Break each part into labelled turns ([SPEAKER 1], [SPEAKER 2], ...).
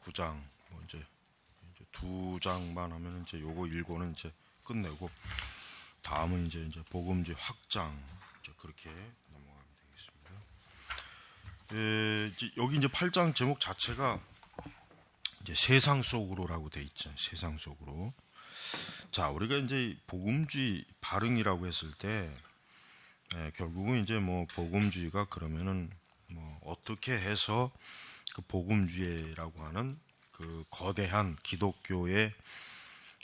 [SPEAKER 1] 9장 뭐 이제 2장만 하면 이제 요거 읽고는 이제 끝내고 다음은 이제 복음주의 확장 이제 그렇게 넘어가면 되겠습니다. 이제 여기 이제 8장 제목 자체가 이제 세상 속으로라고 돼 있죠. 세상 속으로. 자, 우리가 이제 복음주의 발흥이라고 했을 때 결국은 이제 뭐 복음주의가 그러면은 뭐 어떻게 해서 그 복음주의라고 하는 그 거대한 기독교의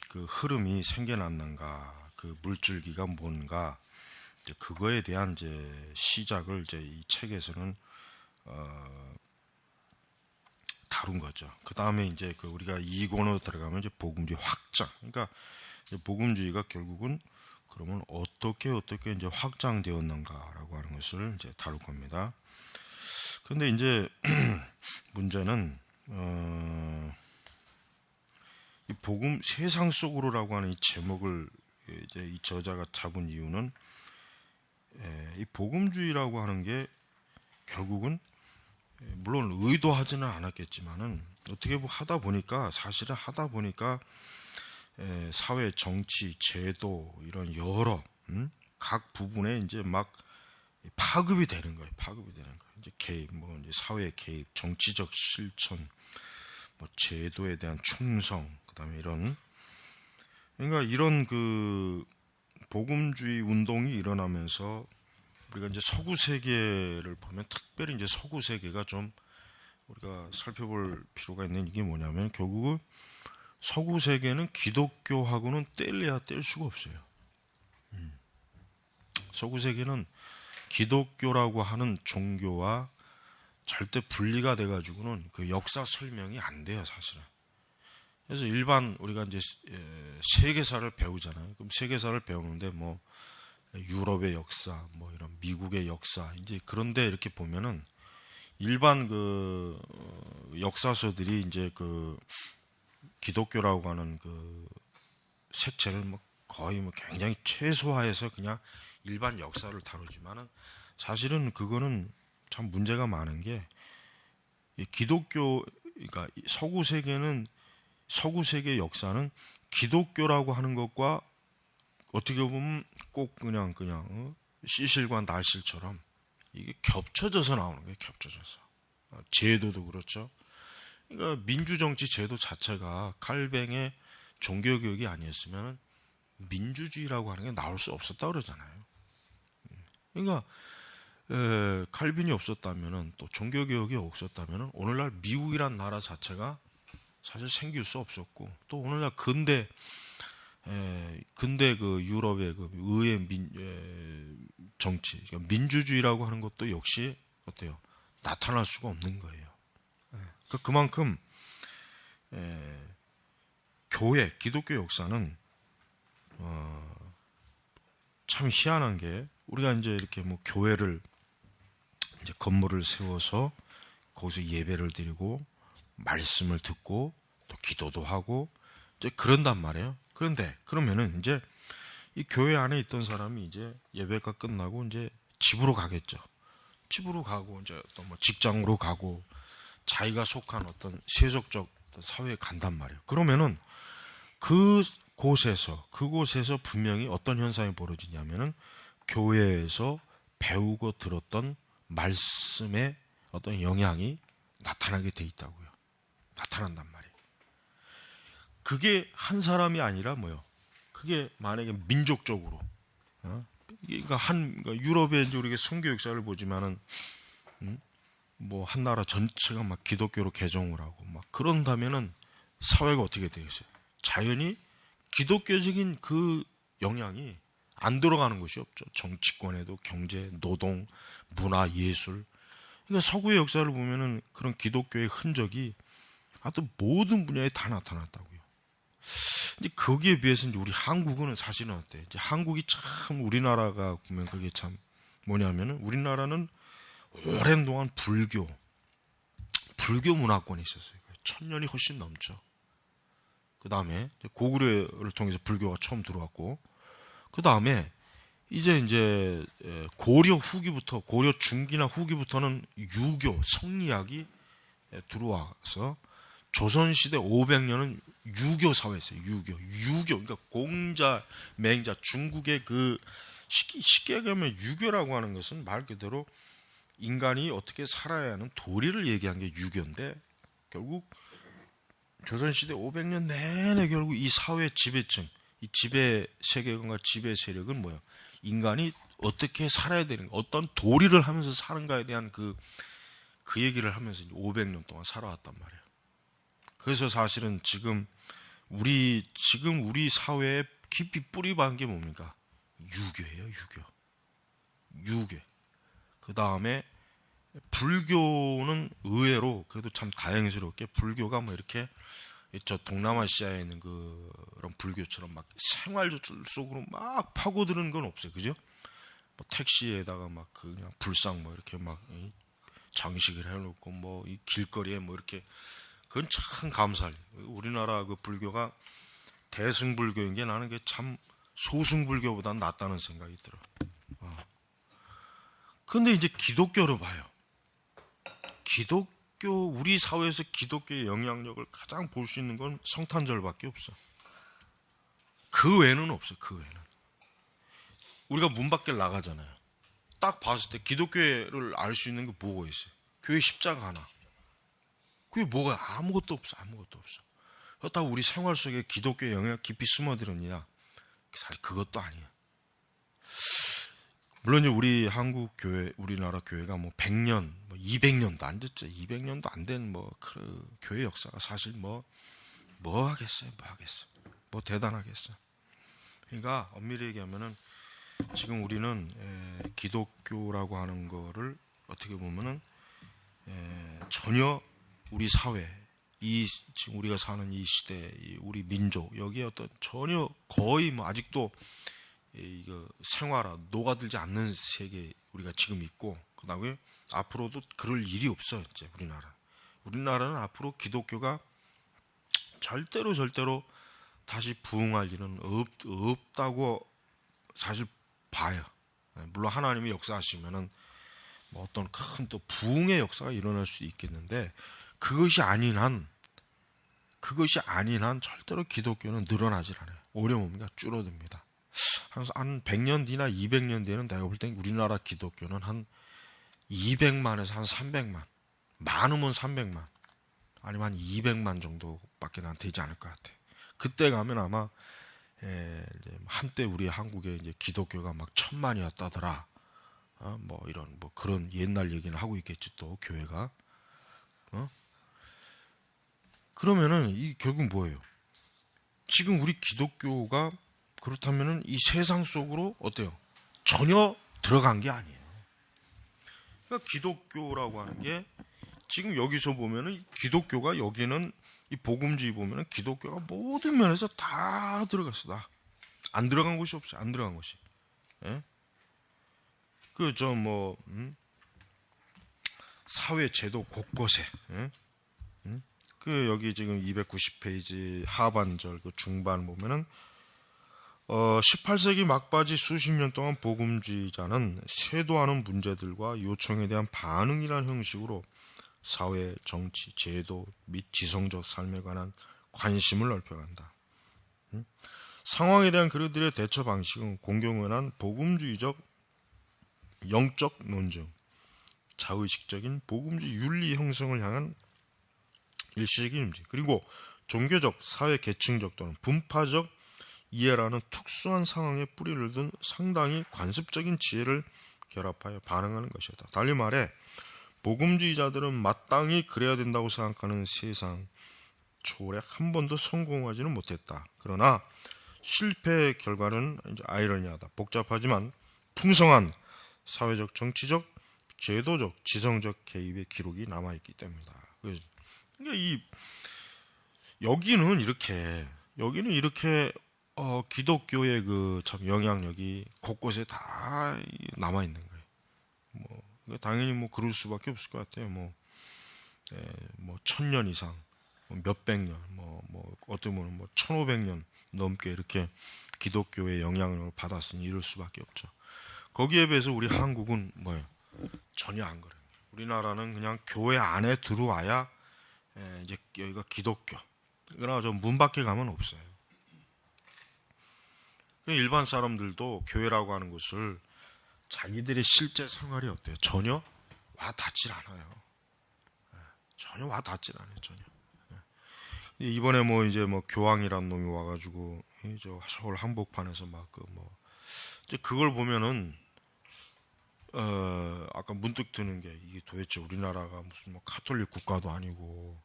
[SPEAKER 1] 그 흐름이 생겨났는가, 그 물줄기가 뭔가, 이제 그거에 대한 이제 시작을 이제 이 책에서는 다룬 거죠. 그 다음에 이제 그 우리가 이권으로 들어가면 이제 복음주의 확장. 그러니까 이제 복음주의가 결국은 그러면 어떻게 이제 확장되었는가라고 하는 것을 이제 다룰 겁니다. 그런데 이제 문제는 이 복음 세상 속으로라고 하는 이 제목을 이제 이 저자가 잡은 이유는 이 복음주의라고 하는 게 결국은 물론 의도하지는 않았겠지만은 어떻게 하다 보니까 사실은 하다 보니까 사회, 정치, 제도 이런 여러 각 부분에 이제 막 파급이 되는 거예요. 파급이 되는 거예요. 이제 개입, 뭐 이제 사회 개입, 정치적 실천, 뭐 제도에 대한 충성, 그다음에 그러니까 이런 그 복음주의 운동이 일어나면서 우리가 이제 서구 세계를 보면 특별히 이제 서구 세계가 좀 우리가 살펴볼 필요가 있는 게 뭐냐면 결국은 서구 세계는 기독교하고는 뗄래야 뗄 수가 없어요. 서구 세계는 기독교라고 하는 종교와 절대 분리가 돼가지고는 그 역사 설명이 안 돼요, 사실은. 그래서 일반 우리가 이제 세계사를 배우잖아요. 그럼 세계사를 배우는데 뭐 유럽의 역사, 뭐 이런 미국의 역사, 이제 그런데 이렇게 보면은 일반 그 역사서들이 이제 그 기독교라고 하는 그 색채를 뭐 거의 뭐 굉장히 최소화해서 그냥 일반 역사를 다루지만은 사실은 그거는 참 문제가 많은 게 기독교, 그러니까 서구 세계 역사는 기독교라고 하는 것과 어떻게 보면 꼭 그냥 시실과 날실처럼 이게 겹쳐져서 나오는 거예요. 겹쳐져서. 제도도 그렇죠. 그러니까 민주정치 제도 자체가 칼뱅의 종교교육이 아니었으면 민주주의라고 하는 게 나올 수 없었다 그러잖아요. 그러니까 칼빈이 없었다면은 또 종교교육이 없었다면은 오늘날 미국이란 나라 자체가 사실 생길 수 없었고 또 오늘날 근대 그 유럽의 그 의회 정치, 그러니까 민주주의라고 하는 것도 역시 어때요? 나타날 수가 없는 거예요. 그러니까 그만큼 교회, 기독교 역사는 참 희한한 게 우리가 이제 이렇게 뭐 교회를 이제 건물을 세워서 거기서 예배를 드리고 말씀을 듣고 또 기도도 하고 이제 그런단 말이에요. 그런데 그러면은 이제 이 교회 안에 있던 사람이 이제 예배가 끝나고 이제 집으로 가겠죠. 집으로 가고 이제 또 뭐 직장으로 가고 자기가 속한 어떤 세속적 사회에 간단 말이에요. 그러면은 그곳에서 분명히 어떤 현상이 벌어지냐면은 교회에서 배우고 들었던 말씀의 어떤 영향이 나타나게 돼 있다고요. 나타난단 말이에요. 그게 한 사람이 아니라 뭐요? 그게 만약에 민족적으로, 그러니까 그러니까 유럽의 이제 우리가 선교 역사를 보지만은, 뭐 한 나라 전체가 막 기독교로 개종을 하고 막 그런다면은 사회가 어떻게 되겠어요? 자연히 기독교적인 그 영향이 안 들어가는 것이 없죠. 정치권에도 경제, 노동, 문화, 예술. 그러니까 서구의 역사를 보면은 그런 기독교의 흔적이 하여튼 모든 분야에 다 나타났다고요. 이제 거기에 비해서 이제 우리 한국은 사실은 어때? 이제 한국이 참 우리나라가 보면 그게 참 뭐냐면은 우리나라는 오랜 동안 불교 문화권이 있었어요. 1000년이 훨씬 넘죠. 그 다음에 고구려를 통해서 불교가 처음 들어왔고, 그 다음에 이제 고려 중기나 후기부터는 유교, 성리학이 들어와서 조선시대 500년은 유교 사회였어요. 유교. 그러니까 공자, 맹자, 중국의 그 쉽게 얘기하면 유교라고 하는 것은 말 그대로 인간이 어떻게 살아야 하는 도리를 얘기한 게 유교인데, 결국 조선시대 500년 내내 결국 이 사회 지배층, 이 지배 세계관과 지배 세력은 뭐야? 인간이 어떻게 살아야 되는가, 어떤 도리를 하면서 사는가에 대한 그 얘기를 하면서 500년 동안 살아왔단 말이에요. 그래서 사실은 지금 우리 사회에 깊이 뿌리 박은 게 뭡니까? 유교예요, 유교. 그 다음에 불교는 의외로 그래도 참 다행스럽게 불교가 뭐 이렇게 저 동남아시아에 있는 그런 불교처럼 막 생활 속으로 막 파고드는 건 없어요, 그죠? 뭐 택시에다가 막 그냥 불상 뭐 이렇게 막 장식을 해놓고 뭐 이 길거리에 뭐 이렇게, 그건 참 감사할. 우리나라 그 불교가 대승불교인 게 나는 게 참 소승불교보다는 낫다는 생각이 들어. 근데 이제 기독교를 봐요. 우리 사회에서 기독교의 영향력을 가장 볼 수 있는 건 성탄절밖에 없어. 그 외에는 없어. 그 외에는. 우리가 문 밖에 나가잖아요. 딱 봤을 때 기독교를 알 수 있는 게 뭐가 있어요? 교회 십자가 하나. 그게 뭐가? 아무것도 없어. 그렇다고 우리 생활 속에 기독교의 영향이 깊이 스며들었냐? 사실 그것도 아니에요. 물론 이제 우리 한국 교회, 우리나라 교회가 뭐 100년, 뭐 200년도 안 됐죠. 200년도 안 된 뭐 그 교회 역사가 사실 뭐 하겠어요. 뭐 대단하겠어요. 그러니까 엄밀히 얘기하면은 지금 우리는 기독교라고 하는 거를 어떻게 보면은 전혀 우리 사회, 지금 우리가 사는 이 시대, 우리 민족 여기에 어떤 전혀 거의 뭐 아직도 이거 생활화 녹아들지 않는 세계 우리가 지금 있고, 그다음에 앞으로도 그럴 일이 없어. 이제 우리나라는 앞으로 기독교가 절대로 다시 부흥할 일은 없다고 사실 봐요. 물론 하나님이 역사하시면은 뭐 어떤 큰 또 부흥의 역사가 일어날 수도 있겠는데, 그것이 아닌 한 절대로 기독교는 늘어나질 않아요. 오히려 뭡니까? 줄어듭니다. 한 100년 뒤나 200년 뒤에는 내가 볼 땐 우리나라 기독교는 한 200만에서 한 300만, 많으면 300만, 아니면 한 200만 정도밖에 난 되지 않을 것 같아. 그때 가면 아마 한때 우리 한국에 이제 기독교가 막 1000만이었다더라. 뭐 이런 뭐 그런 옛날 얘기는 하고 있겠지 또 교회가. 그러면은 이 결국 뭐예요? 지금 우리 기독교가 그렇다면은 이 세상 속으로 어때요? 전혀 들어간 게 아니에요. 그러니까 기독교라고 하는 게 지금 여기서 보면은 기독교가 여기는 이 복음주의 보면은 기독교가 모든 면에서 다 들어갔어. 다. 안 들어간 곳이 없어요. 안 들어간 곳이. 예? 사회 제도 곳곳에. 예? 그 여기 지금 290페이지 하반절 그 중반 보면은 18세기 막바지 수십 년 동안 복음주의자는 세도하는 문제들과 요청에 대한 반응이라는 형식으로 사회, 정치, 제도 및 지성적 삶에 관한 관심을 넓혀간다. 상황에 대한 그들의 대처 방식은 공경연한 복음주의적 영적 논증, 자의식적인 복음주의 윤리 형성을 향한 일시적인 움직임, 그리고 종교적, 사회 계층적 또는 분파적 이해라는 특수한 상황에 뿌리를 둔 상당히 관습적인 지혜를 결합하여 반응하는 것이었다. 달리 말해 복음주의자들은 마땅히 그래야 된다고 생각하는 세상 초월에 한 번도 성공하지는 못했다. 그러나 실패의 결과는 이제 아이러니하다. 복잡하지만 풍성한 사회적, 정치적, 제도적, 지성적 개입의 기록이 남아있기 때문이다. 그러니까 여기는 이렇게 기독교의 그 참 영향력이 곳곳에 다 남아 있는 거예요. 당연히 뭐 그럴 수밖에 없을 것 같아요. 뭐 1000년 이상, 몇백 년, 어떻게 보면 1500년 넘게 이렇게 기독교의 영향력을 받았으니 이럴 수밖에 없죠. 거기에 비해서 우리 한국은 뭐예요? 전혀 안 그래요. 우리나라는 그냥 교회 안에 들어와야 이제 여기가 기독교. 그러나 저 문 밖에 가면 없어요. 일반 사람들도 교회라고 하는 것을 자기들의 실제 생활이 어때요? 전혀 와 닿질 않아요. 전혀 와 닿질 않아요. 전혀. 이번에 뭐 이제 뭐 교황이란 놈이 와가지고 저 서울 한복판에서 막 이제 그걸 보면은 아까 문득 드는 게 이게 도대체 우리나라가 무슨 뭐 가톨릭 국가도 아니고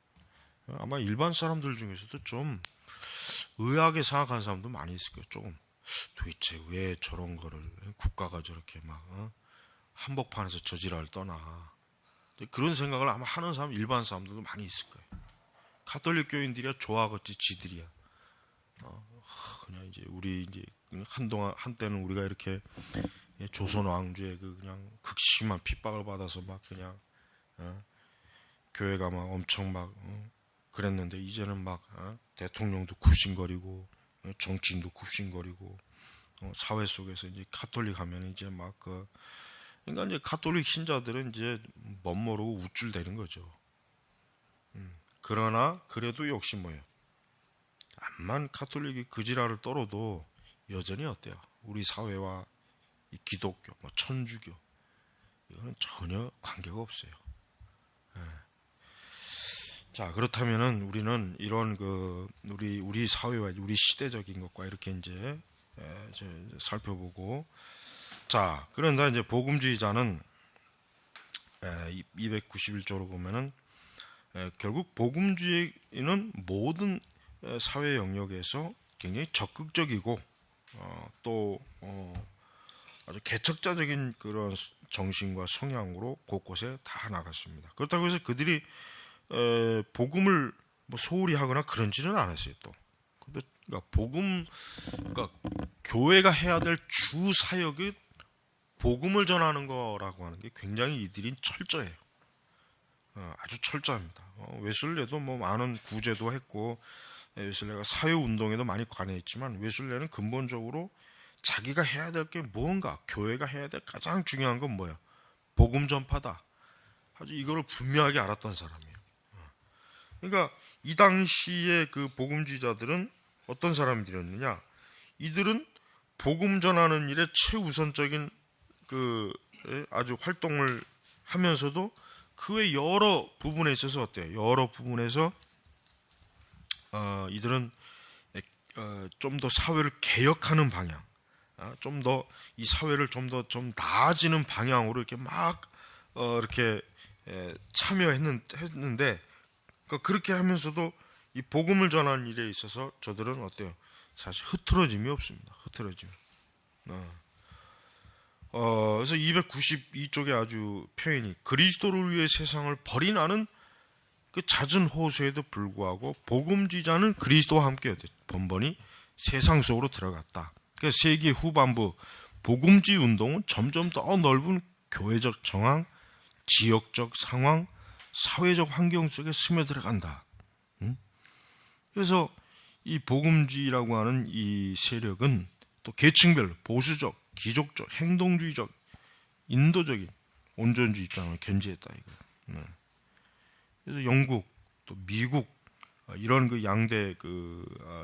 [SPEAKER 1] 아마 일반 사람들 중에서도 좀 의아하게 생각하는 사람도 많이 있을 거예요. 조금 도대체 왜 저런 거를 국가가 저렇게 막 한복판에서 저지랄 떠나 그런 생각을 아마 하는 사람 일반 사람들도 많이 있을 거예요. 가톨릭 교인들이야 좋아하겠지 지들이야. 그냥 이제 우리 이제 한때는 우리가 이렇게 조선 왕조의 그 그냥 극심한 핍박을 받아서 막 그냥 교회가 막 엄청 막 그랬는데 이제는 막 대통령도 굽신거리고 정치인도 굽신거리고 사회 속에서 이제 가톨릭 하면 이제 막 그러니까 이제 가톨릭 신자들은 이제 멋모르고 우쭐대는 거죠. 그러나 그래도 역시 뭐예요? 암만 가톨릭이 그지랄을 떨어도 여전히 어때요? 우리 사회와 이 기독교, 뭐 천주교 이거는 전혀 관계가 없어요. 자 그렇다면은 우리는 이런 우리 사회와 우리 시대적인 것과 이렇게 이제 살펴보고 자 그런데 이제 복음주의자는 291조로 보면은 결국 복음주의는 모든 사회 영역에서 굉장히 적극적이고 또 아주 개척자적인 그런 정신과 성향으로 곳곳에 다 나갔습니다. 그렇다고 해서 그들이 복음을 뭐 소홀히 하거나 그런지는 않았어요. 또 그러니까 교회가 해야 될 주 사역이 복음을 전하는 거라고 하는 게 굉장히 이들이 철저해요. 아주 철저합니다. 웨슬레도 뭐 많은 구제도 했고 웨슬레가 사회 운동에도 많이 관여했지만 웨슬레는 근본적으로 자기가 해야 될 게 무언가 교회가 해야 될 가장 중요한 건 뭐야? 복음 전파다. 아주 이거를 분명하게 알았던 사람이에요. 그러니까 이 당시에 그 복음주의자들은 어떤 사람들이었느냐? 이들은 복음 전하는 일에 최우선적인 아주 활동을 하면서도 그 외 여러 부분에 있어서 어때요? 여러 부분에서 이들은 좀 더 사회를 개혁하는 방향, 좀 더 이 사회를 좀 나아지는 방향으로 이렇게 막 이렇게 참여했는데 그렇게 하면서도 이 복음을 전하는 일에 있어서 저들은 어때요? 사실 흐트러짐이 없습니다. 흐트러짐. 그래서 292쪽에 아주 표현이 그리스도를 위해 세상을 버리나는 그 잦은 호소에도 불구하고 복음주의자는 그리스도와 함께 번번이 세상 속으로 들어갔다. 그러니까 세기 후반부 복음주의 운동은 점점 더 넓은 교회적 정황, 지역적 상황, 사회적 환경 속에 스며들어간다. 그래서 이 복음주의라고 하는 이 세력은 또 계층별로 보수적, 기족적, 행동주의적, 인도적인 온전주의 입장을 견지했다 이거. 그래서 영국 또 미국 이런 그 양대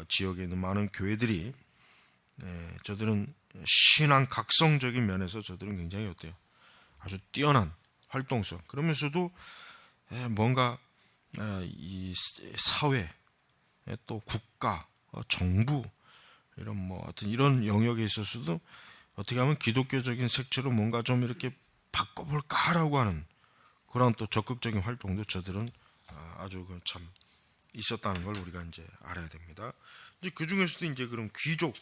[SPEAKER 1] 지역에 있는 많은 교회들이 저들은 신앙 각성적인 면에서 저들은 굉장히 어때요? 아주 뛰어난 활동성. 그러면서도 뭔가 이 사회 또 국가, 정부 이런 뭐 하여튼 이런 영역에 있어서도 어떻게 하면 기독교적인 색채로 뭔가 좀 이렇게 바꿔볼까라고 하는 그런 또 적극적인 활동도 저들은 아주 참 있었다는 걸 우리가 이제 알아야 됩니다. 이제 그 중에서도 이제 그럼 귀족.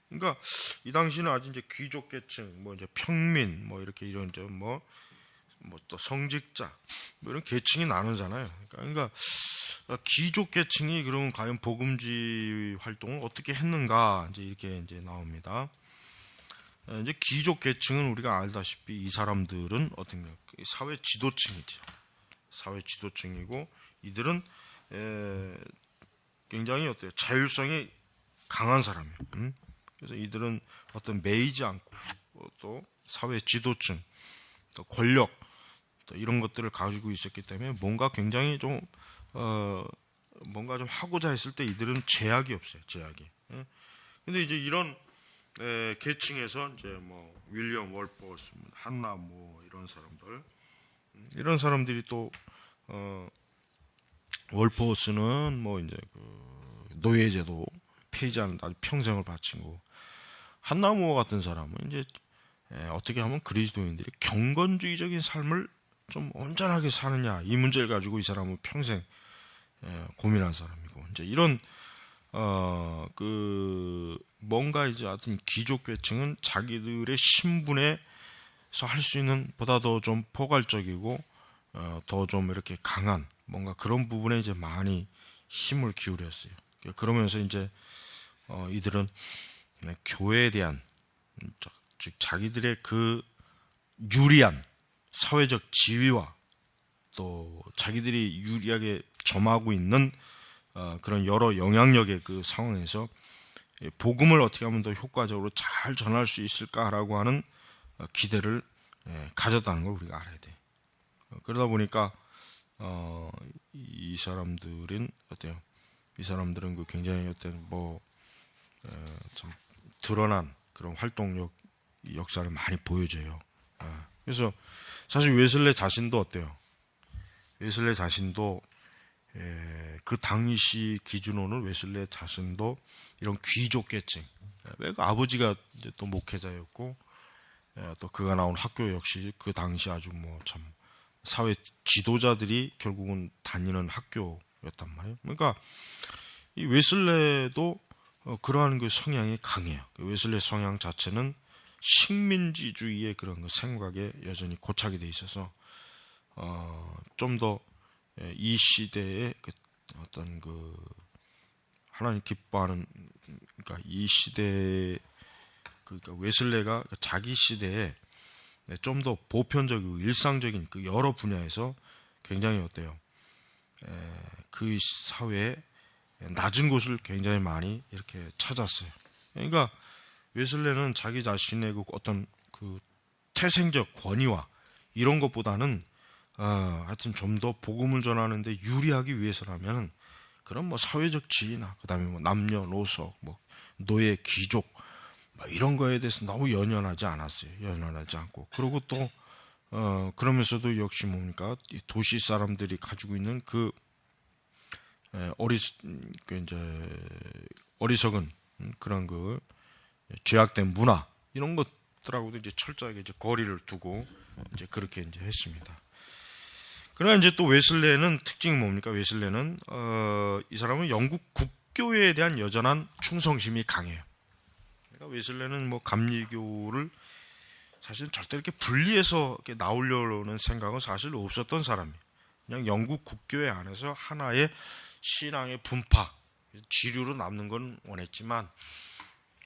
[SPEAKER 1] 그러니까 이 당시는 아주 이제 귀족 계층, 뭐 이제 평민, 뭐 이렇게 이런 뭐 또 성직자, 뭐 이런 계층이 나누잖아요. 그러니까 귀족 계층이 그러면 과연 복음주의 활동을 어떻게 했는가 이제 이렇게 이제 나옵니다. 이제 귀족 계층은 우리가 알다시피 이 사람들은 어떤가 사회 지도층이죠. 사회 지도층이고 이들은 굉장히 어때요? 자율성이 강한 사람이에요. 그래서 이들은 어떤 매이지 않고 또 사회 지도층, 또 권력, 또 이런 것들을 가지고 있었기 때문에 뭔가 굉장히 좀 뭔가 좀 하고자 했을 때 이들은 제약이 없어요. 제약이. 예? 근데 이제 이런 계층에서 이제 뭐 윌리엄 월포스, 한나 뭐 이런 사람들이 또 월포스는 뭐 이제 그 노예제도 폐지하는 아주 평생을 바치고, 한나무어 같은 사람은 이제 어떻게 하면 그리스도인들이 경건주의적인 삶을 좀 온전하게 사느냐, 이 문제를 가지고 이 사람은 평생 고민한 사람이고, 이제 이런 그 뭔가 이제 하여튼 귀족계층은 자기들의 신분에서 할 수 있는 보다 더 좀 포괄적이고 더 좀 이렇게 강한 뭔가 그런 부분에 이제 많이 힘을 기울였어요. 그러면서 이제 이들은 교회에 대한, 즉 자기들의 그 유리한 사회적 지위와 또 자기들이 유리하게 점하고 있는 그런 여러 영향력의 그 상황에서 복음을 어떻게 하면 더 효과적으로 잘 전할 수 있을까라고 하는 기대를 가졌다는 걸 우리가 알아야 돼. 그러다 보니까 이 사람들은 어때요? 이 사람들은 그 굉장히 어떤 좀 드러난 그런 활동력 역사를 많이 보여줘요. 그래서 사실 웨슬레 자신도 어때요? 웨슬레 자신도 그 당시 기준으로는 웨슬레 자신도 이런 귀족계층, 아버지가 이제 또 목회자였고 또 그가 나온 학교 역시 그 당시 아주 뭐 참 사회 지도자들이 결국은 다니는 학교였단 말이에요. 그러니까 이 웨슬레도 그러한 그 성향이 강해요. 그 웨슬레 성향 자체는 식민지주의의 그런 그 생각에 여전히 고착이 돼 있어서 좀 더 이 시대의 그 어떤 그 하나님 기뻐하는, 그러니까 이 시대, 그러니까 웨슬레가 자기 시대에 좀 더 보편적이고 일상적인 그 여러 분야에서 굉장히 어때요? 그 사회에 낮은 곳을 굉장히 많이 이렇게 찾았어요. 그러니까 웨슬레는 자기 자신의 그 어떤 그 태생적 권위와 이런 것보다는 하여튼 좀 더 복음을 전하는데 유리하기 위해서라면 그런 뭐 사회적 지위나 그다음에 뭐 남녀노소, 뭐 노예, 귀족 뭐 이런 거에 대해서 너무 연연하지 않았어요. 연연하지 않고, 그리고 또 그러면서도 역시 뭡니까, 도시 사람들이 가지고 있는 그 어리석은 그런 그 죄악된 문화, 이런 것들하고도 이제 철저하게 이제 거리를 두고 이제 그렇게 이제 했습니다. 그러나 이제 또 웨슬레는 특징이 뭡니까? 웨슬레는 이 사람은 영국 국교에 대한 여전한 충성심이 강해요. 그러니까 웨슬레는 뭐 감리교를 사실 절대 이렇게 분리해서 이렇게 나오려는 생각은 사실 없었던 사람이에요. 그냥 영국 국교회 안에서 하나의 신앙의 분파, 지류로 남는 건 원했지만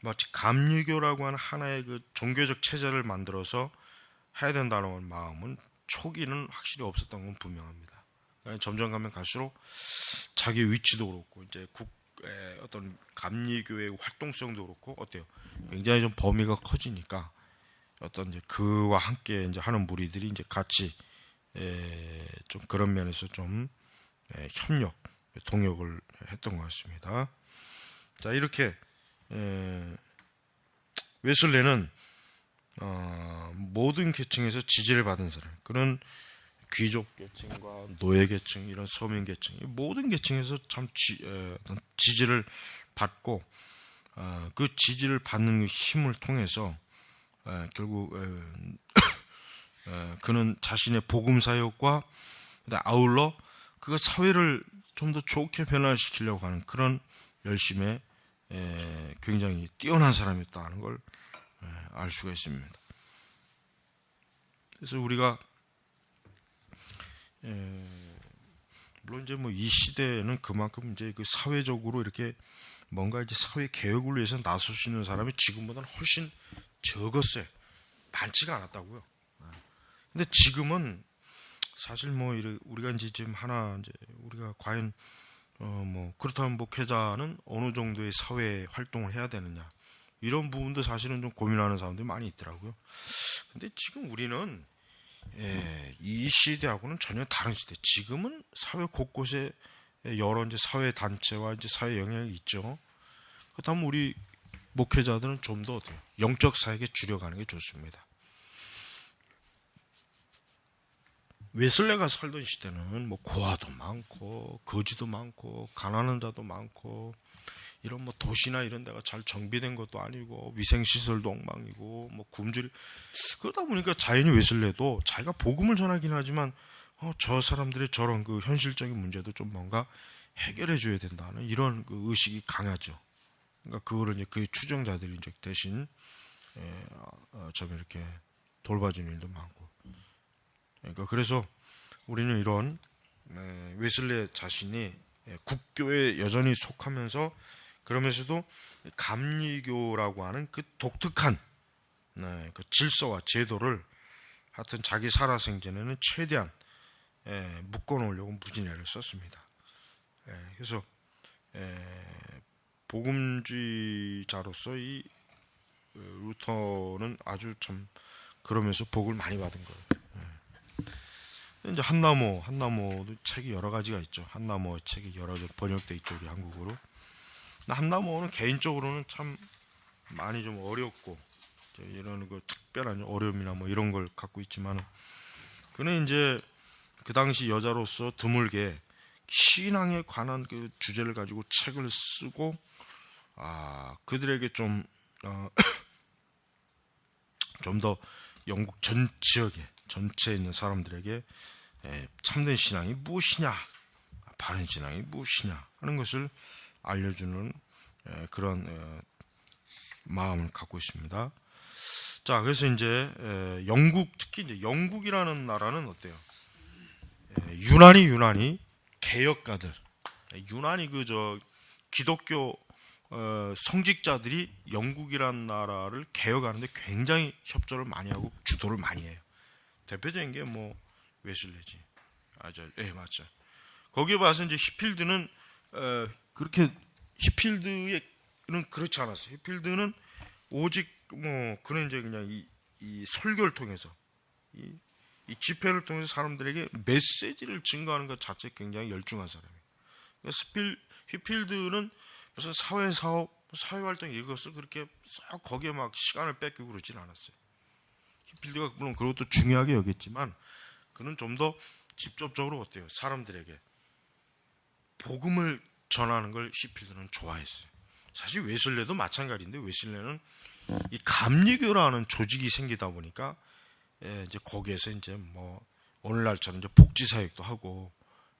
[SPEAKER 1] 마치 감리교라고 하는 하나의 그 종교적 체제를 만들어서 해야 된다는 마음은 초기는 확실히 없었던 건 분명합니다. 점점 가면 갈수록 자기 위치도 그렇고 이제 국의 어떤 감리교의 활동성도 그렇고 어때요? 굉장히 좀 범위가 커지니까 어떤 이제 그와 함께 이제 하는 무리들이 이제 같이 좀 그런 면에서 좀 협력, 동역을 했던 것 같습니다. 자, 이렇게 웨슬레는 모든 계층에서 지지를 받은 사람, 그런 귀족 계층과 노예 계층, 이런 서민 계층, 모든 계층에서 참 지지를 받고 그 지지를 받는 힘을 통해서 결국 그는 자신의 복음 사역과 아울러 그 사회를 좀 더 좋게 변화시키려고 하는 그런 열심에 굉장히 뛰어난 사람이었다는 걸 알 수가 있습니다. 그래서 우리가 물론 이제 뭐 이 시대에는 그만큼 이제 그 사회적으로 이렇게 뭔가 이제 사회 개혁을 위해서 나설 수 있는 사람이 지금보다는 훨씬 적었어요. 많지가 않았다고요. 근데 지금은 사실 뭐 우리가 이제 지금 이제 우리가 과연 뭐 그렇다면 목회자는 어느 정도의 사회 활동을 해야 되느냐, 이런 부분도 사실은 좀 고민하는 사람들이 많이 있더라고요. 근데 지금 우리는 이 시대하고는 전혀 다른 시대. 지금은 사회 곳곳에 여러 이제 사회 단체와 이제 사회 영향이 있죠. 그렇다면 우리 목회자들은 좀 더 어때요? 영적 사역에 줄여가는 게 좋습니다. 웨슬레가 살던 시대는 뭐 고아도 많고 거지도 많고 가난한 자도 많고 이런 뭐 도시나 이런 데가 잘 정비된 것도 아니고 위생시설도 엉망이고 뭐 굶주리 그러다 보니까 자연히 웨슬레도 자기가 복음을 전하긴 하지만 저 사람들의 저런 그 현실적인 문제도 좀 뭔가 해결해 줘야 된다는 이런 그 의식이 강하죠. 그러니까 그거를 이제 그 추종자들이 이제 대신 좀 이렇게 돌봐주는 일도 많고. 그러니까 그래서 우리는 이런 웨슬레 자신이 국교에 여전히 속하면서 그러면서도 감리교라고 하는 그 독특한 그 질서와 제도를 하여튼 자기 살아생전에는 최대한 묶어놓으려고 무진애를 썼습니다. 그래서 복음주의자로서 이 루터는 아주 참 그러면서 복을 많이 받은 거예요. 이제 한나모도 책이 여러 가지가 있죠. 한나모 책이 여러 개 번역돼 있죠, 우리 한국어로. 한나모는 개인적으로는 참 많이 좀 어렵고 이런 그 특별한 어려움이나 뭐 이런 걸 갖고 있지만 그는 이제 그 당시 여자로서 드물게 신앙에 관한 그 주제를 가지고 책을 쓰고 그들에게 좀 더 영국 전 지역에 전체에 있는 사람들에게 참된 신앙이 무엇이냐, 바른 신앙이 무엇이냐 하는 것을 알려주는 그런 마음을 갖고 있습니다. 자, 그래서 이제 영국, 특히 이제 영국이라는 나라는 어때요? 유난히 개혁가들, 유난히 기독교 성직자들이 영국이라는 나라를 개혁하는데 굉장히 협조를 많이 하고 주도를 많이 해요. 대표적인 게 뭐 웨슬레지. 맞죠. 거기에 봐서 이제 히필드는 그렇게 히필드는 그렇지 않았어요. 히필드는 오직 뭐 그는 이제 그냥 이 설교를 통해서 이 집회를 통해서 사람들에게 메시지를 증거하는 것 자체에 굉장히 열중한 사람이에요. 그러니까 히필드는 무슨 사회사업, 사회활동 이것을 그렇게 썩 거기에 막 시간을 뺏기고 그러진 않았어요. 히필드가 물론 그것도 중요하게 여겼지만 그는 좀 더 직접적으로 어때요? 사람들에게 복음을 전하는 걸 히필드는 좋아했어요. 사실 웨슬레도 마찬가지인데 웨슬레는 이 감리교라는 조직이 생기다 보니까 이제 거기에서 이제 뭐 오늘날처럼 이제 복지 사역도 하고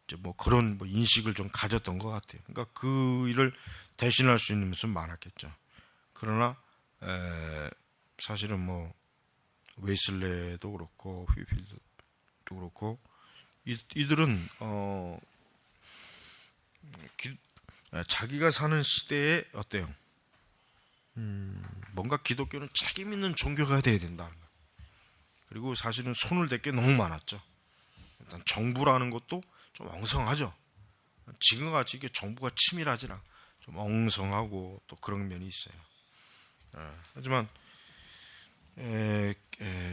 [SPEAKER 1] 이제 뭐 그런 뭐 인식을 좀 가졌던 것 같아요. 그러니까 그 일을 대신할 수 있는 것은 많았겠죠. 그러나 사실은 뭐 웨슬레도 그렇고 휘필드도 그렇고 이들은 자기가 사는 시대에 어때요? 뭔가 기독교는 책임 있는 종교가 돼야 된다는 거예요. 그리고 사실은 손을 댈 게 너무 많았죠. 일단 정부라는 것도 좀 엉성하죠. 지금같이 이게 정부가 치밀하진 않고 좀 엉성하고 또 그런 면이 있어요. 하지만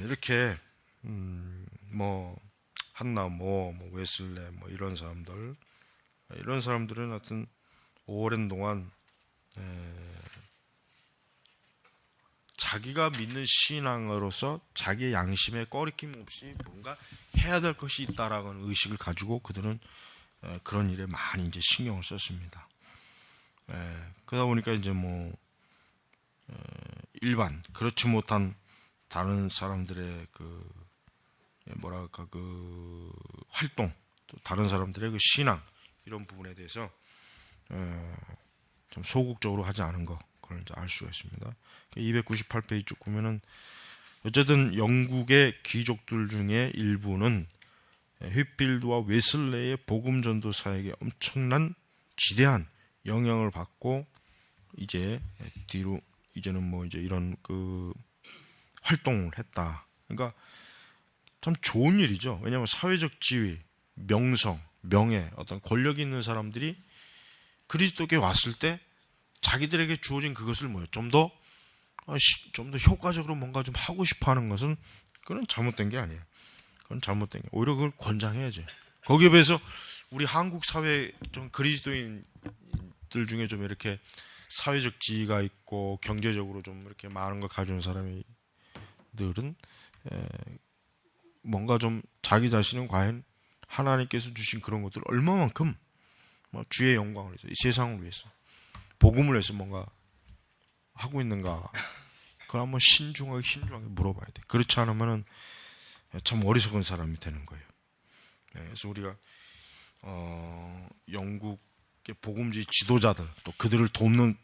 [SPEAKER 1] 이렇게 뭐 한나모, 뭐 웨슬레, 뭐 이런 사람들은 하여튼 오랜 동안 자기가 믿는 신앙으로서 자기의 양심에 꺼리낌 없이 뭔가 해야 될 것이 있다라는 의식을 가지고 그들은 그런 일에 많이 이제 신경을 썼습니다. 그러다 보니까 이제 뭐 일반 그렇지 못한 다른 사람들의 그 활동, 또 다른 사람들의 그 신앙 이런 부분에 대해서 좀 소극적으로 하지 않은 거 그걸 이제 알 수가 있습니다. 298페이지 쭉 보면은 어쨌든 영국의 귀족들 중에 일부는 휘필드와 웨슬레의 복음 전도 사역에 엄청난 지대한 영향을 받고 이제 뒤로 이제는 뭐 이제 이런 그 활동을 했다. 그러니까 참 좋은 일이죠. 왜냐하면 사회적 지위, 명성, 명예, 어떤 권력이 있는 사람들이 그리스도께 왔을 때 자기들에게 주어진 그것을 좀 더 효과적으로 뭔가 좀 하고 싶어 하는 것은 그건 잘못된 게 아니에요. 그건 잘못된 게 오히려 그걸 권장해야죠. 거기에 비해서 우리 한국 사회 좀 그리스도인들 중에 좀 이렇게 사회적 지위가 있고 경제적으로 좀 이렇게 많은 걸 가진 사람들은 뭔가 좀 자기 자신은 과연 하나님께서 주신 그런 것들 얼마만큼 뭐 주의 영광을 위해서, 이 세상을 위해서, 복음을 위해서 뭔가 하고 있는가? 그걸 한번 신중하게 물어봐야 돼. 그렇지 않으면은 참 어리석은 사람이 되는 거예요. 그래서 우리가 영국의 복음주의 지도자들, 또 그들을 돕는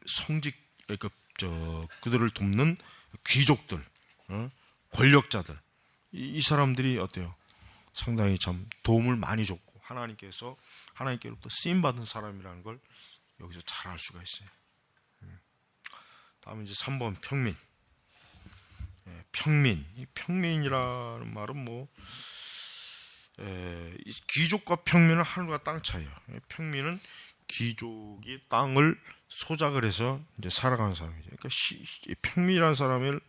[SPEAKER 1] 그들을 돕는 귀족들, 권력자들, 이 사람들이 어때요? 상당히 참 도움을 많이 줬고 하나님께로부터 쓰임 받은 사람이라는 걸 여기서 잘 알 수가 있어요. 다음에 이제 3번 평민. 이 평민이라는 말은 귀족과 평민은 하늘과 땅 차이예요. 평민은 귀족이 땅을 소작을 해서 이제 살아가는 사람이죠. 그러니까 평민이라는 사람을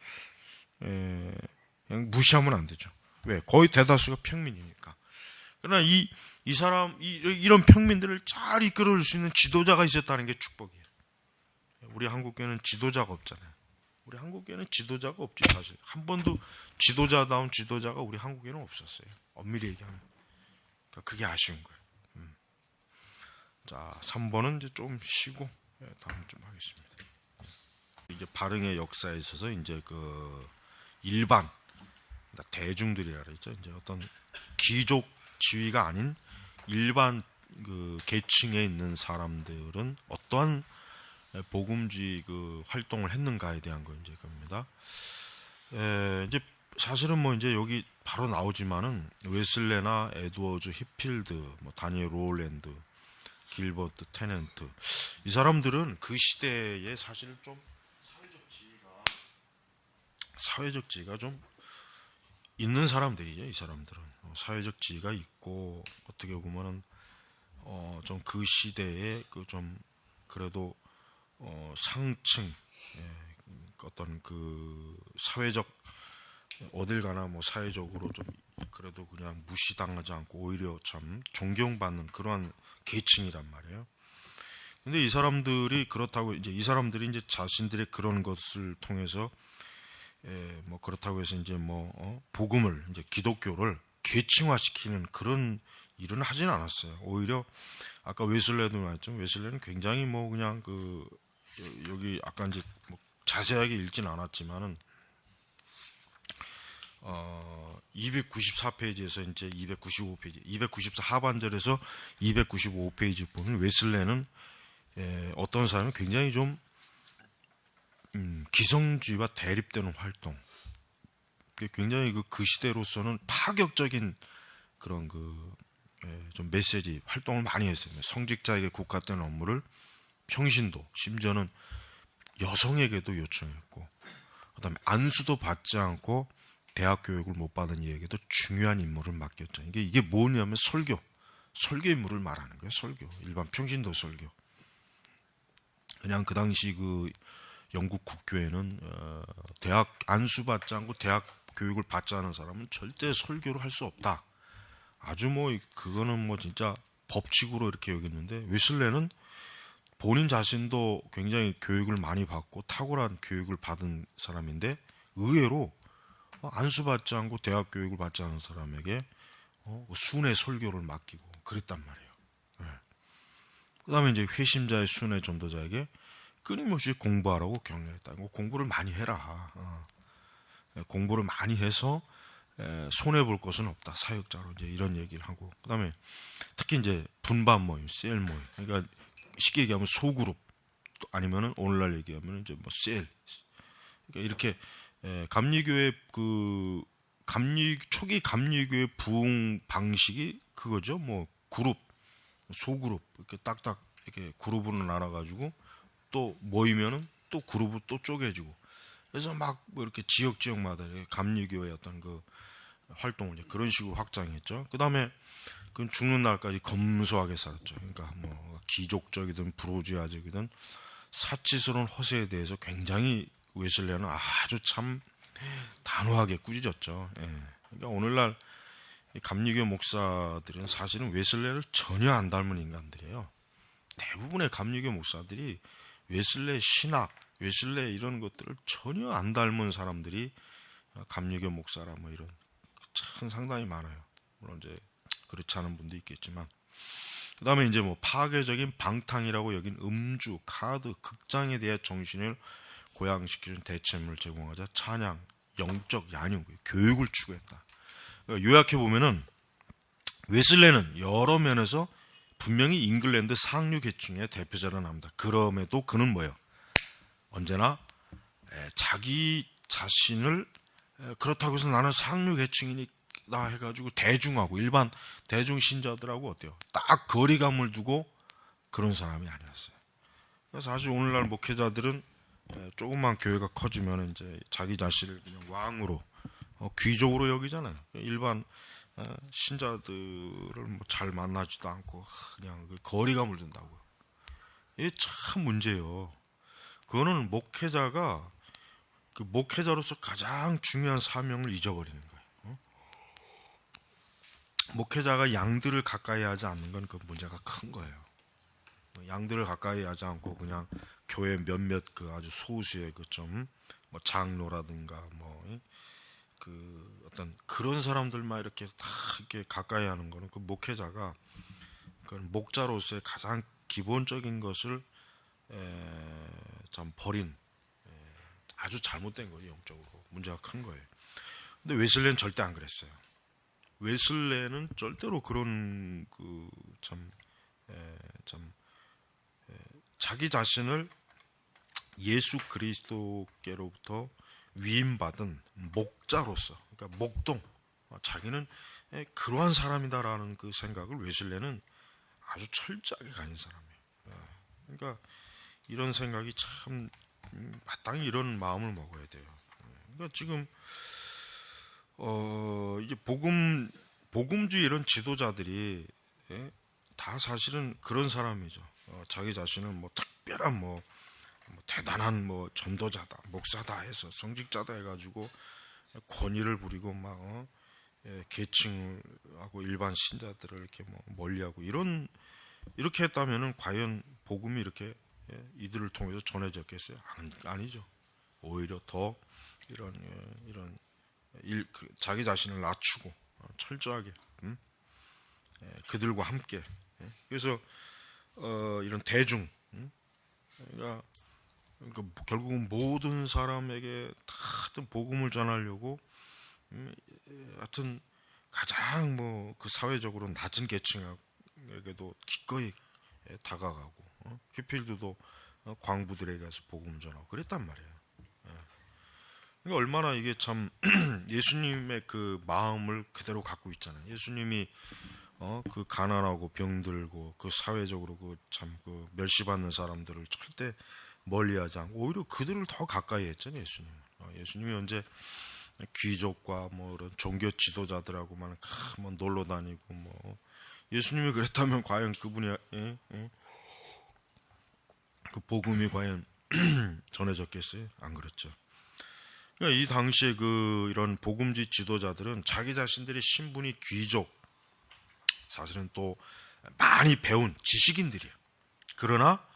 [SPEAKER 1] 그냥 무시하면 안 되죠. 왜? 거의 대다수가 평민이니까. 그러나 이 사람, 이런 평민들을 잘 이끌어줄 수 있는 지도자가 있었다는 게 축복이에요. 우리 한국교회는 지도자가 없잖아요. 우리 한국교회는 지도자가 없지, 사실. 한 번도 지도자다운 지도자가 우리 한국교회는 없었어요. 엄밀히 얘기하면. 그러니까 그게 아쉬운 거예요. 자, 3번은 이제 좀 쉬고, 다음 좀 하겠습니다. 이제 발응의 역사에 있어서 이제 그 일반, 그러니까 대중들이라 그랬죠. 이제 어떤 귀족 지위가 아닌 일반 그 계층에 있는 사람들은 어떠한 복음주의 그 활동을 했는가에 대한 거 이제 겁니다. 이제 사실은 뭐 이제 여기 바로 나오지만은 웨슬레나 에드워즈 히필드, 뭐 다니엘 로울랜드, 길버트 테넨트, 이 사람들은 그 시대에 사실 좀 사회적 지위가 좀 있는 사람들이죠. 이 사람들은 사회적 지위가 있고 어떻게 보면은 좀 그 시대에 그 좀 그래도 상층, 어떤 그 사회적 어딜 가나 뭐 사회적으로 좀 그래도 그냥 무시당하지 않고 오히려 참 존경받는 그러한 계층이란 말이에요. 근데 이 사람들이 그렇다고 이제 이 사람들이 이제 자신들의 그런 것을 통해서 뭐 그렇다고 해서 이제 복음을 이제 기독교를 계층화시키는 그런 일은 하진 않았어요. 오히려 아까 웨슬레도 말했죠. 웨슬레는 굉장히 뭐 그냥 그 여기 아까 이제 뭐 자세하게 읽진 않았지만은 294페이지에서 이제 295페이지, 294 하반절에서 295페이지 보면 웨슬레는 어떤 사람은 굉장히 좀 기성주의와 대립되는 활동, 굉장히 그 시대로서는 파격적인 그런 좀 메시지 활동을 많이 했어요. 성직자에게 국한된 업무를 평신도, 심지어는 여성에게도 요청했고, 그다음에 안수도 받지 않고 대학 교육을 못 받은 이에게도 중요한 임무를 맡겼죠. 이게 뭐냐면 설교 임무를 말하는 거예요. 설교, 일반 평신도 설교. 그냥 그 당시 그 영국 국교회는 대학 안수 받지 않고 대학 교육을 받지 않은 사람은 절대 설교를 할 수 없다. 아주 그거는 진짜 법칙으로 이렇게 여겼는데, 웨슬레는 본인 자신도 굉장히 교육을 많이 받고 탁월한 교육을 받은 사람인데 의외로 안수받지 않고 대학 교육을 받지 않은 사람에게 순회 설교를 맡기고 그랬단 말이에요. 그 다음에 이제 회심자의 순회 전도자에게 끊임없이 공부하라고 격려했다. 공부를 많이 해라. 공부를 많이 해서 손해 볼 것은 없다. 사역자로 이제 이런 얘기를 하고, 그 다음에 특히 이제 분반 모임, 셀 모임, 그러니까 쉽게 얘기하면 소그룹, 아니면은 오늘날 얘기하면 이제 셀, 그러니까 이렇게 감리교회 초기 감리교회 부흥 방식이 그거죠. 그룹, 소그룹 이렇게 딱딱 이렇게 그룹으로 나눠가지고 또 모이면은 또 그룹으로 또 쪼개지고, 그래서 이렇게 지역마다 감리교회의 어떤 그 활동을 이제 그런 식으로 확장했죠. 그 다음에 그 죽는 날까지 검소하게 살았죠. 그러니까 기족적이든 부르주아적이든 사치스러운 허세에 대해서 굉장히 웨슬레는 아주 참 단호하게 꾸짖었죠. 그러니까 오늘날 이 감리교 목사들은 사실은 웨슬레를 전혀 안 닮은 인간들이에요. 대부분의 감리교 목사들이 웨슬레 신학, 웨슬레 이런 것들을 전혀 안 닮은 사람들이 감리교 목사라 뭐 이런 참 상당히 많아요. 물론 이제 그렇지 않은 분도 있겠지만, 그 다음에 이제 뭐 파괴적인 방탕이라고 여긴 음주, 카드, 극장에 대해 정신을 고양시키는 대체물을 제공하자 찬양, 영적 양육, 교육을 추구했다. 요약해 보면은 웨슬레는 여러 면에서 분명히 잉글랜드 상류 계층의 대표자로 나옵니다. 그럼에도 그는 뭐예요? 언제나 자기 자신을 그렇다고 해서 나는 상류 계층이다 해가지고 대중하고 일반 대중 신자들하고 어때요? 딱 거리감을 두고 그런 사람이 아니었어요. 그래서 사실 오늘날 목회자들은 조금만 교회가 커지면 이제 자기 자신을 그냥 왕으로 귀족으로 여기잖아요. 일반 신자들을 뭐 잘 만나지도 않고 그냥 그 거리감을 둔다고요. 이게 참 문제예요. 그거는 목회자가 그 목회자로서 가장 중요한 사명을 잊어버리는 거예요. 목회자가 양들을 가까이 하지 않는 건 그 문제가 큰 거예요. 양들을 가까이 하지 않고 그냥 교회 몇몇 그 아주 소수의 그 좀 뭐 장로라든가 뭐 그 어떤 그런 사람들만 이렇게 다 이렇게 가까이 하는 거는 그 목회자가 그 목자로서의 가장 기본적인 것을 참 버린 아주 잘못된 거예요. 영적으로 문제가 큰 거예요. 근데 웨슬레는 절대 안 그랬어요. 웨슬레는 절대로 그런 그 참 자기 자신을 예수 그리스도께로부터 위임받은 목자로서, 그러니까 목동, 자기는 그러한 사람이다라는 그 생각을 웨슬레는 아주 철저하게 가진 사람이에요. 그러니까 이런 생각이 참 마땅히 이런 마음을 먹어야 돼요. 그러니까 지금 이제 복음주의 이런 지도자들이 다 사실은 그런 사람이죠. 자기 자신은 뭐 특별한 뭐 대단한 뭐 전도자다, 목사다 해서 성직자다 해가지고 권위를 부리고 막 계층하고 일반 신자들을 이렇게 뭐 멀리하고 이렇게 했다면은 과연 복음이 이렇게 이들을 통해서 전해졌겠어요? 아니죠. 오히려 더 이런 자기 자신을 낮추고 철저하게 그들과 함께. 그래서 이런 대중, 그러니까 결국은 모든 사람에게 다 복음을 전하려고 하여튼 가장 뭐 그 사회적으로 낮은 계층에게도 기꺼이 다가가고 히필드도 광부들에게 가서 복음 전하고 그랬단 말이에요. 그러니까 얼마나 이게 참 예수님의 그 마음을 그대로 갖고 있잖아요. 예수님이 그 가난하고 병들고 그 사회적으로 그 참 그 멸시받는 사람들을 절대 멀리하지 않고 오히려 그들을 더 가까이 했잖아요. 예수님이 언제 귀족과 뭐 이런 종교 지도자들하고만 뭐 놀러 다니고 뭐 예수님이 그랬다면 과연 그분이 그 복음이 과연 전해졌겠어요? 안 그렇죠. 그러니까 이 당시에 그 이런 복음주의 지도자들은 자기 자신들의 신분이 귀족, 사실은 또 많이 배운 지식인들이에요. 그러나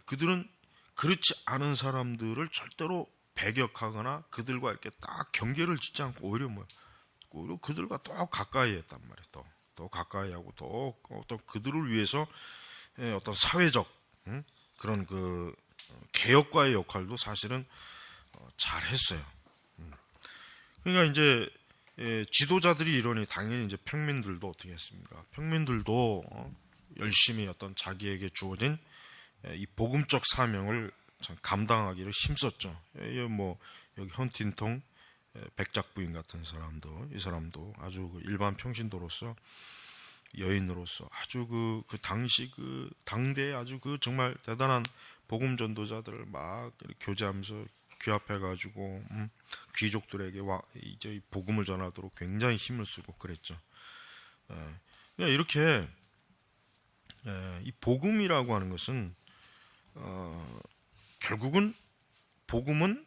[SPEAKER 1] 그들은 그렇지 않은 사람들을 절대로 배격하거나 그들과 이렇게 딱 경계를 짓지 않고 오히려 그들과 더 가까이 했단 말이에요. 더 가까이 하고 더 어떤 그들을 위해서 어떤 사회적 그런 그 개혁과의 역할도 사실은 잘 했어요. 그러니까 이제 지도자들이 이러니 당연히 이제 평민들도 어떻게 했습니까? 평민들도 열심히 어떤 자기에게 주어진 이 복음적 사명을 참 감당하기를 힘썼죠. 뭐 여기 헌팅통 백작 부인 같은 사람도 이 사람도 아주 그 일반 평신도로서 여인으로서 아주 그 당시 그 당대에 아주 그 정말 대단한 복음 전도자들을 막 교제하면서 귀합해가지고 귀족들에게 이제 복음을 전하도록 굉장히 힘을 쓰고 그랬죠. 이렇게 이 복음이라고 하는 것은 결국은 복음은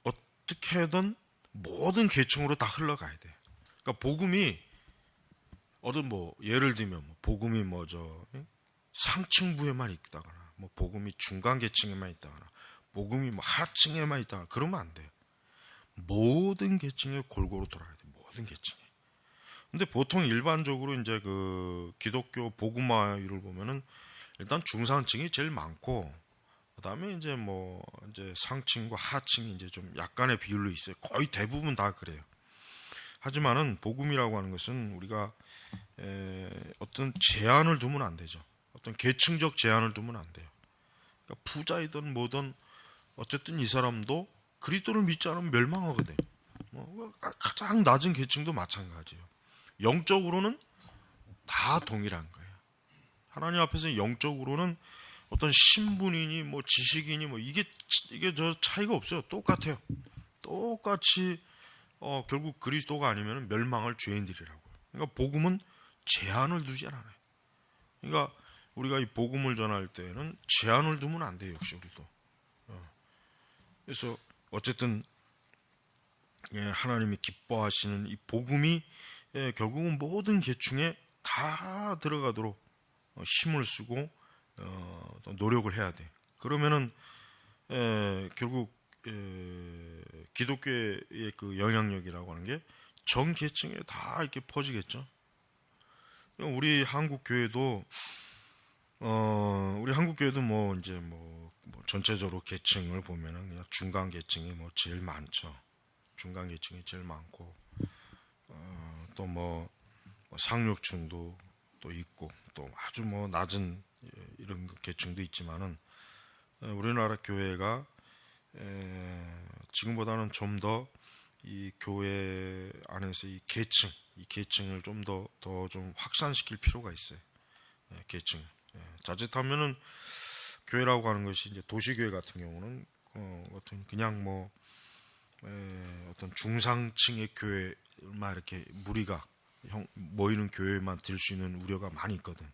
[SPEAKER 1] 어떻게든 모든 계층으로 다 흘러가야 돼. 그러니까 복음이 어떤 뭐 예를 들면 뭐 복음이 뭐죠 상층부에만 있다거나 뭐 복음이 중간 계층에만 있다거나 복음이 뭐 하층에만 있다거나 그러면 안 돼요. 모든 계층에 골고루 돌아야 돼. 모든 계층에. 근데 보통 일반적으로 이제 그 기독교 복음화율을 보면은 일단 중산층이 제일 많고 그다음에 이제 뭐 이제 상층과 하층이 이제 좀 약간의 비율로 있어요. 거의 대부분 다 그래요. 하지만은 복음이라고 하는 것은 우리가 어떤 제한을 두면 안 되죠. 어떤 계층적 제한을 두면 안 돼요. 그러니까 부자이든 뭐든 어쨌든 이 사람도 그리스도를 믿지 않으면 멸망하거든. 가장 낮은 계층도 마찬가지예요. 영적으로는 다 동일한 거예요. 하나님 앞에서 영적으로는 어떤 신분이니 뭐 지식이니 뭐 이게 저 차이가 없어요. 똑같아요. 똑같이 결국 그리스도가 아니면 멸망할 죄인들이라고요. 그러니까 복음은 제한을 두지 않아요. 그러니까 우리가 이 복음을 전할 때는 제한을 두면 안 돼요. 역시 우리도. 그래서 어쨌든 하나님이 기뻐하시는 이 복음이 결국은 모든 계층에 다 들어가도록 힘을 쓰고 노력을 해야 돼. 그러면은 결국 기독교의 그 영향력이라고 하는 게 전 계층에 다 이렇게 퍼지겠죠. 우리 한국 교회도 뭐 이제 뭐 전체적으로 계층을 보면은 그냥 중간 계층이 뭐 제일 많죠. 중간 계층이 제일 많고 또 뭐 상류층도 또 있고 또 아주 뭐 낮은 이런 계층도 있지만은 우리나라 교회가 지금보다는 좀 더 이 교회 안에서 이 계층을 좀 더 좀 확산시킬 필요가 있어요. 계층. 자칫하면은 교회라고 하는 것이 이제 도시교회 같은 경우는 어떤 그냥 뭐 어떤 중상층의 교회만 이렇게 무리가 모이는 교회만 될 수 있는 우려가 많이 있거든.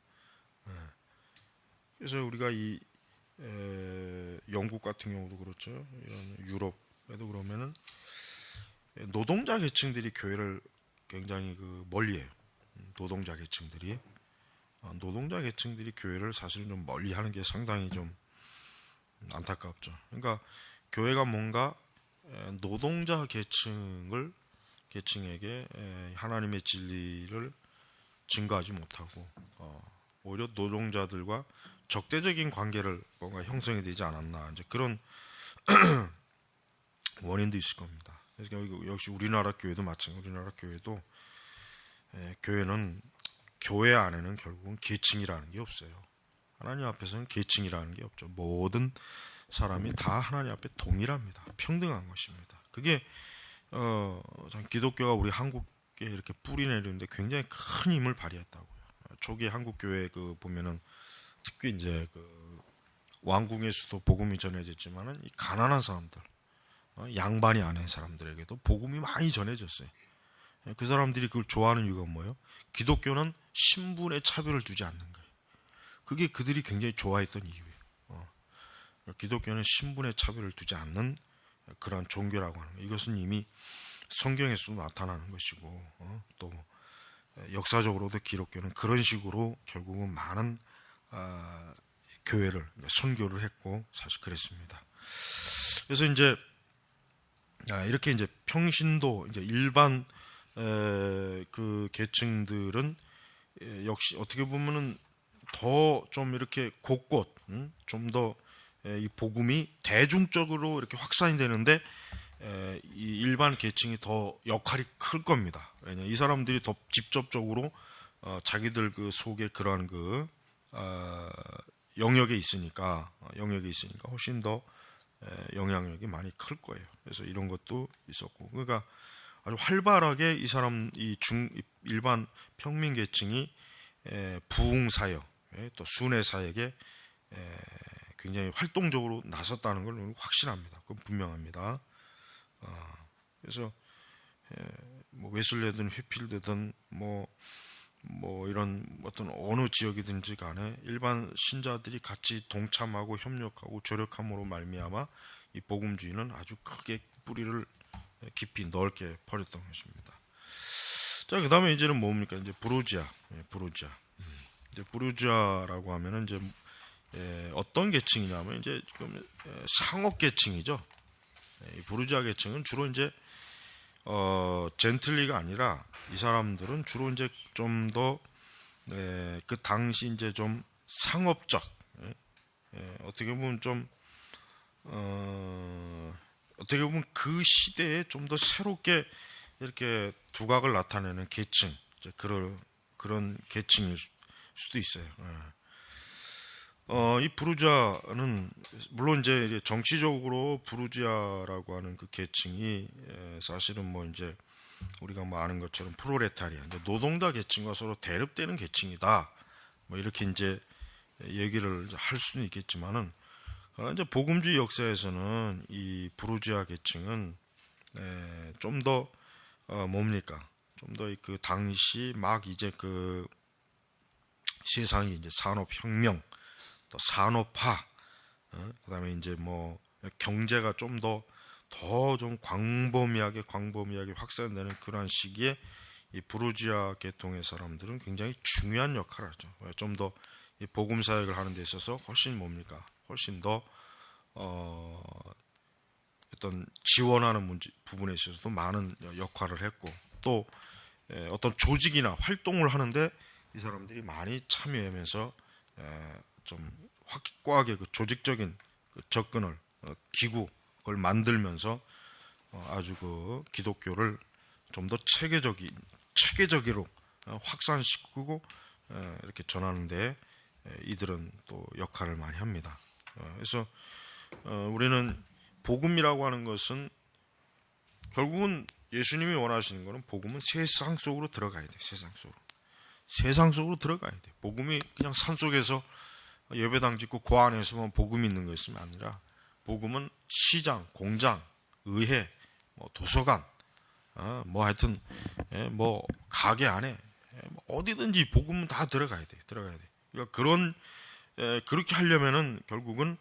[SPEAKER 1] 그래서 우리가 이 영국 같은 경우도 그렇죠. 이런 유럽에도 그러면은 노동자 계층들이 교회를 굉장히 그 멀리해요. 노동자 계층들이 교회를 사실 좀 멀리하는 게 상당히 좀 안타깝죠. 그러니까 교회가 뭔가 노동자 계층에게 하나님의 진리를 증거하지 못하고 오히려 노동자들과 적대적인 관계를 뭔가 형성이 되지 않았나 이제 그런 원인도 있을 겁니다. 그래서 역시 우리나라 교회도 마찬가지. 우리나라 교회도 교회는 교회 안에는 결국은 계층이라는 게 없어요. 하나님 앞에서는 계층이라는 게 없죠. 모든 사람이 다 하나님 앞에 동일합니다. 평등한 것입니다. 그게 기독교가 우리 한국에 이렇게 뿌리 내리는데 굉장히 큰 힘을 발휘했다고요. 초기 한국 교회 그 보면은 특히 이제 그 왕궁에서도 복음이 전해졌지만은 이 가난한 사람들, 양반이 아닌 사람들에게도 복음이 많이 전해졌어요. 그 사람들이 그걸 좋아하는 이유가 뭐예요? 기독교는 신분의 차별을 두지 않는 거예요. 그게 그들이 굉장히 좋아했던 이유예요. 기독교는 신분의 차별을 두지 않는 그러한 종교라고 하는 거예요. 이것은 이미 성경에서도 나타나는 것이고 또 역사적으로도 기독교는 그런 식으로 결국은 많은 교회를 선교를 했고 사실 그랬습니다. 그래서 이제 이렇게 이제 평신도 이제 일반 그 계층들은 역시 어떻게 보면은 더 좀 이렇게 곳곳 좀 더 이 복음이 대중적으로 이렇게 확산이 되는데 이 일반 계층이 더 역할이 클 겁니다. 왜냐 이 사람들이 더 직접적으로 자기들 그 속에 그러한 그 영역에 있으니까 훨씬 더 영향력이 많이 클 거예요. 그래서 이런 것도 있었고, 그러니까 아주 활발하게 일반 평민 계층이 부흥 사역, 또 순회 사역에 굉장히 활동적으로 나섰다는 걸 확신합니다. 그건 분명합니다. 그래서 뭐 웨슬레든 휘필드든 뭐 이런 어떤 어느 지역이든지 간에 일반 신자들이 같이 동참하고 협력하고 조력함으로 말미암아 이 복음주의는 아주 크게 뿌리를 깊이 넓게 퍼졌던 것입니다. 자, 그다음에 이제는 뭡니까? 이제 부르지아, 부르지아. 이제 부르지아라고 하면은 이제 어떤 계층이냐면 이제 지금 상업 계층이죠. 이 부르지아 계층은 주로 이제 젠틀리가 아니라 이 사람들은 주로 이제 좀 더 그 당시 이제 좀 상업적, 어떻게 보면 좀 어떻게 보면 그 시대에 좀 더 새롭게 이렇게 두각을 나타내는 계층, 이제 그런 계층일 수도 있어요. 이 부르주아는 물론 이제 정치적으로 부르주아라고 하는 그 계층이 사실은 뭐 이제 우리가 뭐 아는 것처럼 프롤레타리아, 노동자 계층과 서로 대립되는 계층이다. 뭐 이렇게 이제 얘기를 할 수는 있겠지만은, 그러나 이제 복음주의 역사에서는 이 부르주아 계층은 좀 더 뭡니까? 좀 더 그 당시 막 이제 그 세상이 이제 산업혁명, 또 산업화, 그다음에 이제 뭐 경제가 좀 더 좀 광범위하게 확산되는 그러한 시기에 이 부르주아 계통의 사람들은 굉장히 중요한 역할을 하죠. 좀 더 이 복음 사역을 하는 데 있어서 훨씬 뭡니까? 훨씬 더 어떤 지원하는 부분에 있어서도 많은 역할을 했고, 또 어떤 조직이나 활동을 하는데 이 사람들이 많이 참여하면서 좀 확고하게 그 조직적인 그 접근을 기구를 만들면서 아주 그 기독교를 좀 더 체계적으로 확산시키고 이렇게 전하는데 이들은 또 역할을 많이 합니다. 그래서 우리는 복음이라고 하는 것은 결국은 예수님이 원하시는 것은 복음은 세상 속으로 들어가야 돼. 세상 속으로 들어가야 돼. 복음이 그냥 산 속에서 예배당 짓고 그 안에서만 복음이 있는 것이 아니라, 복음은 시장, 공장, 의회, 뭐 도서관, 뭐 하여튼 뭐 가게 안에 뭐 어디든지 복음은 다 들어가야 돼. 그러니까 그렇게 하려면은 결국은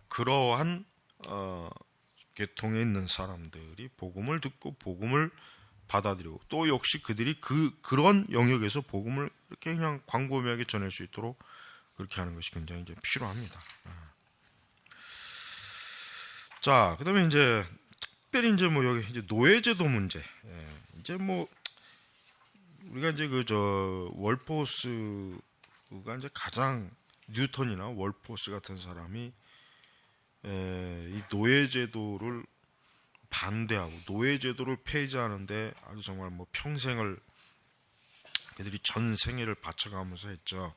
[SPEAKER 1] 그러한 계통에 있는 사람들이 복음을 듣고 복음을 받아들이고, 또 역시 그들이 그런 영역에서 복음을 이렇게 그냥 광범위하게 전할 수 있도록 그렇게 하는 것이 굉장히 이제 필요합니다. 자, 그다음에 이제 특별히 이제 뭐 여기 이제 노예제도 문제. 이제 뭐 우리가 이제 월포스가 이제 가장, 뉴턴이나 월포스 같은 사람이 이 노예제도를 반대하고 노예제도를 폐지하는데 아주 정말 뭐 평생을 그들이 전 생애를 바쳐가면서 했죠.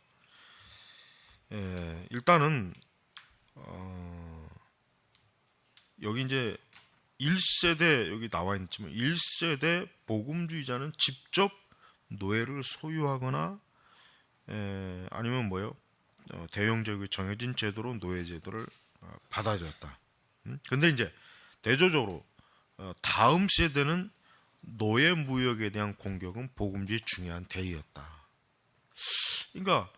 [SPEAKER 1] 일단은 여기 이제 1세대 여기 나와 있지만 1세대 복음주의자는 직접 노예를 소유하거나 아니면 뭐요? 대용적이고 정해진 제도로 노예제도를 받아들였다. 근데 이제 대조적으로 다음 세대는 노예 무역에 대한 공격은 복음주의 중요한 대의였다. 그러니까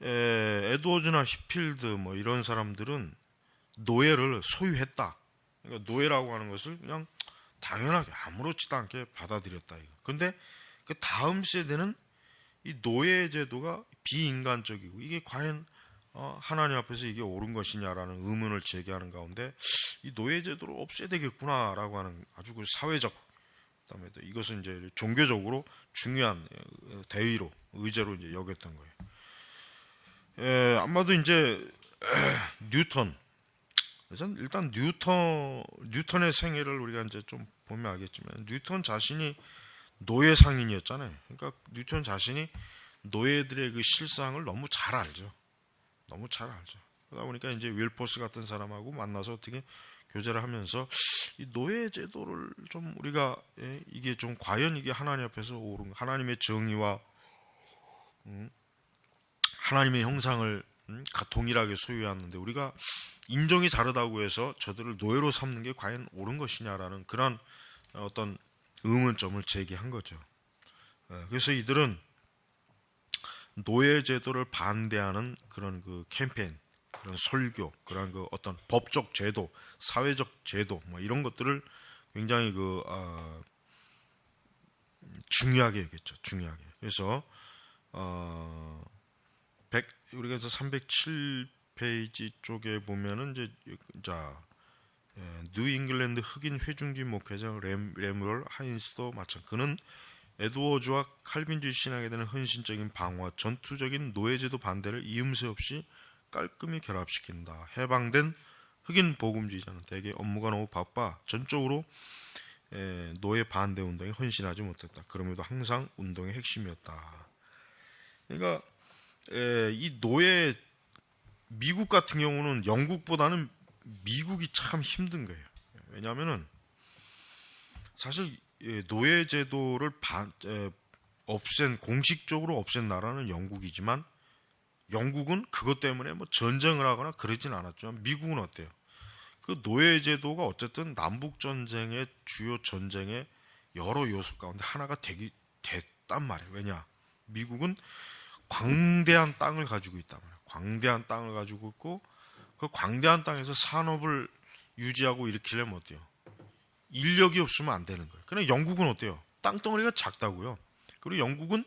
[SPEAKER 1] 에드워즈나 히필드 뭐 이런 사람들은 노예를 소유했다. 그러니까 노예라고 하는 것을 그냥 당연하게 아무렇지도 않게 받아들였다. 근데 그 다음 세대는 이 노예 제도가 비인간적이고 이게 과연 하나님 앞에서 이게 옳은 것이냐라는 의문을 제기하는 가운데 이 노예 제도를 없애야 되겠구나라고 하는 아주 그 사회적, 그다음에 또 이것은 이제 종교적으로 중요한 대의로, 의제로 이제 여겼던 거예요. 아마도 이제 뉴턴, 일단 뉴턴의 생애를 우리가 이제 좀 보면 알겠지만 뉴턴 자신이 노예 상인이었잖아요. 그러니까 뉴턴 자신이 노예들의 그 실상을 너무 잘 알죠. 그러다 보니까 이제 윌포스 같은 사람하고 만나서 어떻게 교제를 하면서 이 노예 제도를 좀 우리가 이게 좀 과연 이게 하나님 앞에서 옳은, 하나님의 정의와 하나님의 형상을 동일하게 소유하는데 우리가 인종이 다르다고 해서 저들을 노예로 삼는 게 과연 옳은 것이냐라는 그런 어떤 의문점을 제기한 거죠. 그래서 이들은 노예 제도를 반대하는 그런 그 캠페인, 그런 설교, 그런 그 어떤 법적 제도, 사회적 제도, 뭐 이런 것들을 굉장히 중요하게 여겼죠. 중요하게. 그래서 우리가 307페이지 쪽에 보면은 이제 뉴 잉글랜드 흑인 회중주의 목회자 레무얼 하인스도 마찬가지. 그는 에드워즈와 칼빈주의 신학에 대한 헌신적인 방어와 전투적인 노예제도 반대를 이음새 없이 깔끔히 결합시킨다. 해방된 흑인 복음주의자는 대개 업무가 너무 바빠 전적으로 노예 반대 운동에 헌신하지 못했다. 그럼에도 항상 운동의 핵심이었다. 그러니까 이 노예, 미국 같은 경우는 영국보다는 미국이 참 힘든 거예요. 왜냐하면은 사실 노예 제도를 공식적으로 없앤 나라는 영국이지만, 영국은 그것 때문에 뭐 전쟁을 하거나 그러진 않았지만, 미국은 어때요? 그 노예 제도가 어쨌든 남북 전쟁의 주요 전쟁의 여러 요소 가운데 하나가 됐단 말이에요. 왜냐? 미국은 광대한 땅을 가지고 있단 말이에요. 광대한 땅을 가지고 있고, 그 광대한 땅에서 산업을 유지하고 일으키려면 어때요? 인력이 없으면 안 되는 거예요. 그러나 영국은 어때요? 땅덩어리가 작다고요. 그리고 영국은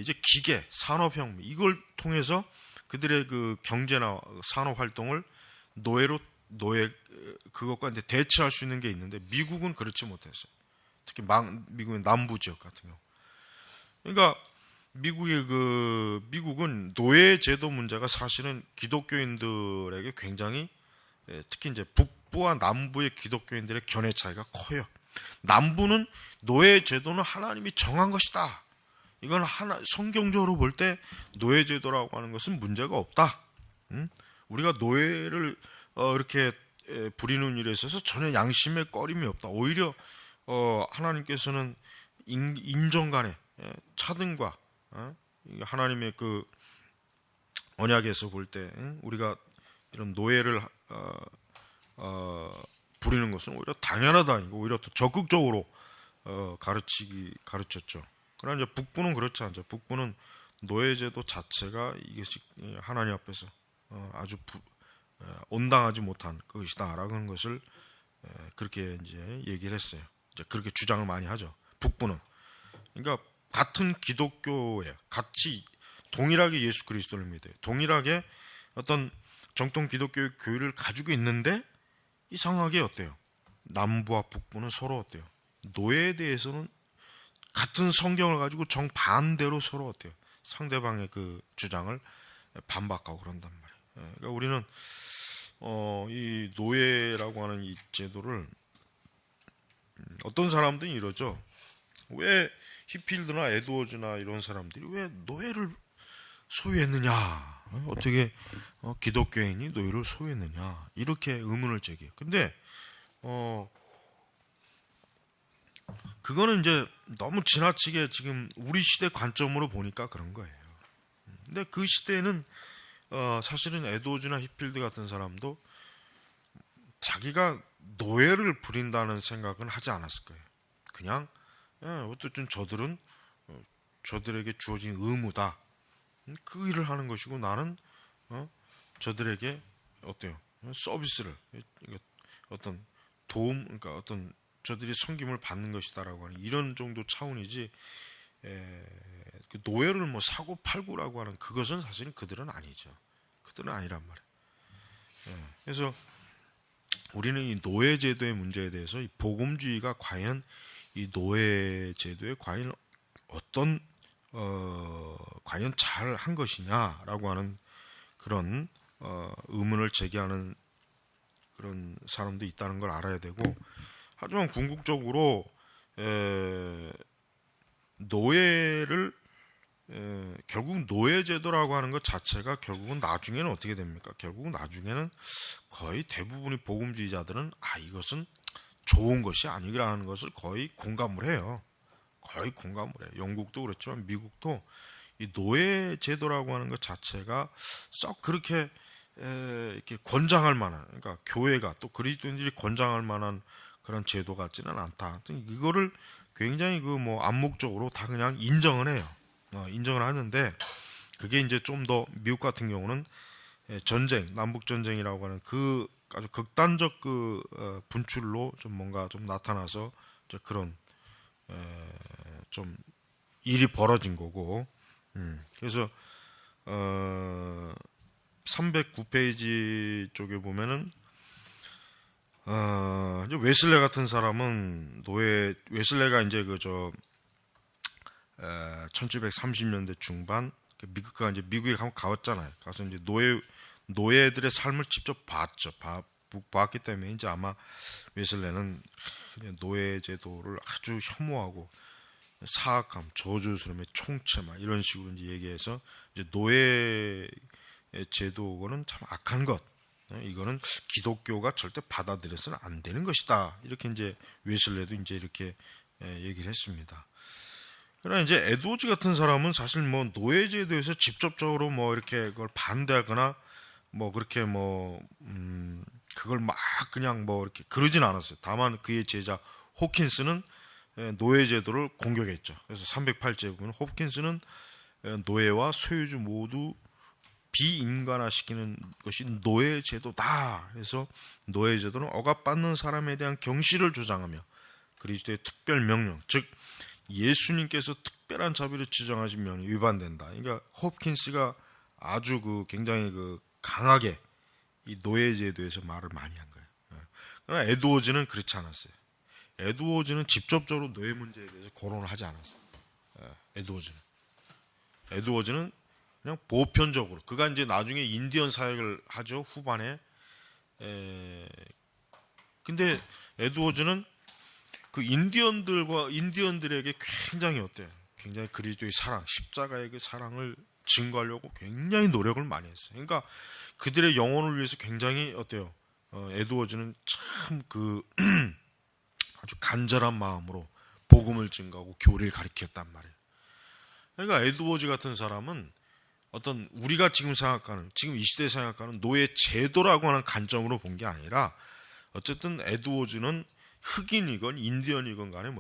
[SPEAKER 1] 이제 기계, 산업혁명 이걸 통해서 그들의 그 경제나 산업 활동을 노예 그것과 이제 대체할 수 있는 게 있는데, 미국은 그렇지 못했어요. 특히 미국의 남부 지역 같은 경우. 그러니까 미국은 노예 제도 문제가 사실은 기독교인들에게 굉장히, 특히 이제 북부와 남부의 기독교인들의 견해 차이가 커요. 남부는 노예 제도는 하나님이 정한 것이다. 이건 성경적으로 볼 때 노예 제도라고 하는 것은 문제가 없다. 우리가 노예를 이렇게 부리는 일에 있어서 전혀 양심의 꺼림이 없다. 오히려 하나님께서는 인종 간의 차등과 하나님의 그 언약에서 볼 때 우리가 이런 노예를 부리는 것은 오히려 당연하다. 오히려 더 적극적으로 가르쳤죠. 그러나 이제 북부는 그렇지 않죠. 북부는 노예제도 자체가 이것이 하나님 앞에서 아주 온당하지 못한 것이다라고 하는 것을 그렇게 이제 얘기를 했어요. 이제 그렇게 주장을 많이 하죠. 북부는. 그러니까 같은 기독교에 같이 동일하게 예수 그리스도를 믿어요. 동일하게 어떤 정통 기독교의 교회를 가지고 있는데, 이상하게 어때요? 남부와 북부는 서로 어때요? 노예에 대해서는 같은 성경을 가지고 정반대로 서로 어때요? 상대방의 그 주장을 반박하고 그런단 말이에요. 그러니까 우리는 이 노예라고 하는 이 제도를, 어떤 사람들이 이러죠. 왜 히필드나 에드워즈나 이런 사람들이 왜 노예를 소유했느냐? 어떻게 기독교인이 노예를 소유했느냐? 이렇게 의문을 제기해요. 근데 그거는 이제 너무 지나치게 지금 우리 시대 관점으로 보니까 그런 거예요. 근데 그 시대에는 사실은 에드워즈나 히필드 같은 사람도 자기가 노예를 부린다는 생각은 하지 않았을 거예요. 그냥 어쨌든 저들에게 주어진 의무다. 그 일을 하는 것이고 나는 저들에게 어때요? 서비스를, 어떤 도움, 그러니까 어떤 저들이 섬김을 받는 것이다라고 하는 이런 정도 차원이지, 그 노예를 뭐 사고 팔고라고 하는 그것은 사실은 그들은 아니죠. 그들은 아니란 말이에요. 그래서 우리는 이 노예 제도의 문제에 대해서 이 복음주의가 과연 이 노예 제도에 과연 과연 잘 한 것이냐라고 하는 그런 의문을 제기하는 그런 사람도 있다는 걸 알아야 되고, 하지만 궁극적으로 노예를 결국 노예제도라고 하는 것 자체가 결국은 나중에는 어떻게 됩니까? 결국은 나중에는 거의 대부분의 복음주의자들은 이것은 좋은 것이 아니라는 것을 거의 공감을 해요. 거의 공감을 해요. 영국도 그렇지만 미국도 이 노예제도라고 하는 것 자체가 썩 그렇게 이렇게 권장할 만한, 그러니까 교회가 또 그리스도인들이 권장할 만한 그런 제도 같지는 않다. 이거를 굉장히 암묵적으로 다 그냥 인정을 해요. 인정을 하는데, 그게 이제 좀 더 미국 같은 경우는 전쟁, 남북 전쟁이라고 하는 그 아주 극단적 분출로 좀 뭔가 좀 나타나서 그런 좀 일이 벌어진 거고. 그래서 309페이지 쪽에 보면은 이제 웨슬레 같은 사람은 웨슬레가 이제 1730년대 중반 미국에 한번 가봤잖아요. 가서 이제 노예들의 삶을 직접 봤기 때문에 이제 아마 웨슬레는 노예 제도를 아주 혐오하고 사악함, 저주스러움의 총체 막 이런 식으로 이제 얘기해서 이제 노예 제도는 참 악한 것. 이거는 기독교가 절대 받아들여서는 안 되는 것이다. 이렇게 이제 웨슬레도 이제 이렇게 얘기를 했습니다. 그러나 이제 에드워즈 같은 사람은 사실 뭐 노예제도에서 직접적으로 뭐 이렇게 그걸 반대하거나 뭐 그렇게 그걸 막 그냥 뭐 이렇게 그러진 않았어요. 다만 그의 제자 호킨스는 노예제도를 공격했죠. 그래서 308제에 보면 호킨스는 노예와 소유주 모두 비인간화시키는 것이 노예제도다. 해서 노예제도는 억압받는 사람에 대한 경시를 주장하며 그리스도의 특별 명령, 즉 예수님께서 특별한 자비를 지정하신 명령이 위반된다. 그러니까 홉킨스가 아주 굉장히 강하게 이 노예제도에서 말을 많이 한 거예요. 그러나 에드워즈는 그렇지 않았어요. 에드워즈는 직접적으로 노예 문제에 대해서 거론을 하지 않았어요. 에드워즈는 그냥 보편적으로 그가 이제 나중에 인디언 사역을 하죠. 후반에. 근데 에드워즈는 그 인디언들에게 굉장히 어때요? 굉장히 그리스도의 사랑, 십자가의 그 사랑을 증거하려고 굉장히 노력을 많이 했어요. 그러니까 그들의 영혼을 위해서 굉장히 어때요? 에드워즈는 참 아주 간절한 마음으로 복음을 증거하고 교리를 가르쳤단 말이에요. 그러니까 에드워즈 같은 사람은 어떤 우리가 지금 이 시대에 생각하는 노예 제도라고 하는 관점으로 본 게 아니라 어쨌든 에드워즈는 흑인이건 인디언이건 간에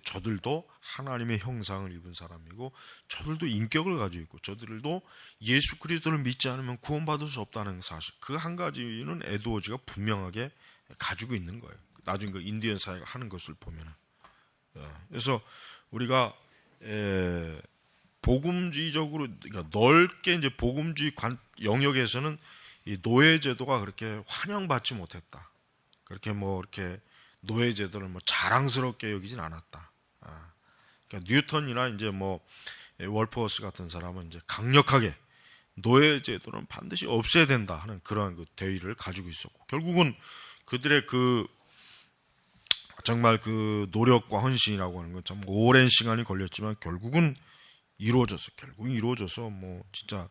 [SPEAKER 1] 저들도 하나님의 형상을 입은 사람이고 저들도 인격을 가지고 있고 저들도 예수 그리스도를 믿지 않으면 구원받을 수 없다는 사실, 그 한 가지는 에드워즈가 분명하게 가지고 있는 거예요. 나중에 그 인디언 사역을 하는 것을 보면은. 그래서 우리가 복음주의적으로, 그러니까 넓게 이제 복음주의 영역에서는 이 노예제도가 그렇게 환영받지 못했다. 그렇게 이렇게 노예제도를 자랑스럽게 여기진 않았다. 그러니까 뉴턴이나 이제 월퍼스 같은 사람은 이제 강력하게 노예제도는 반드시 없애야 된다 하는 그런 대의를 가지고 있었고, 결국은 그들의 정말 노력과 헌신이라고 하는 건 참 오랜 시간이 걸렸지만 결국은 이루어져서 진짜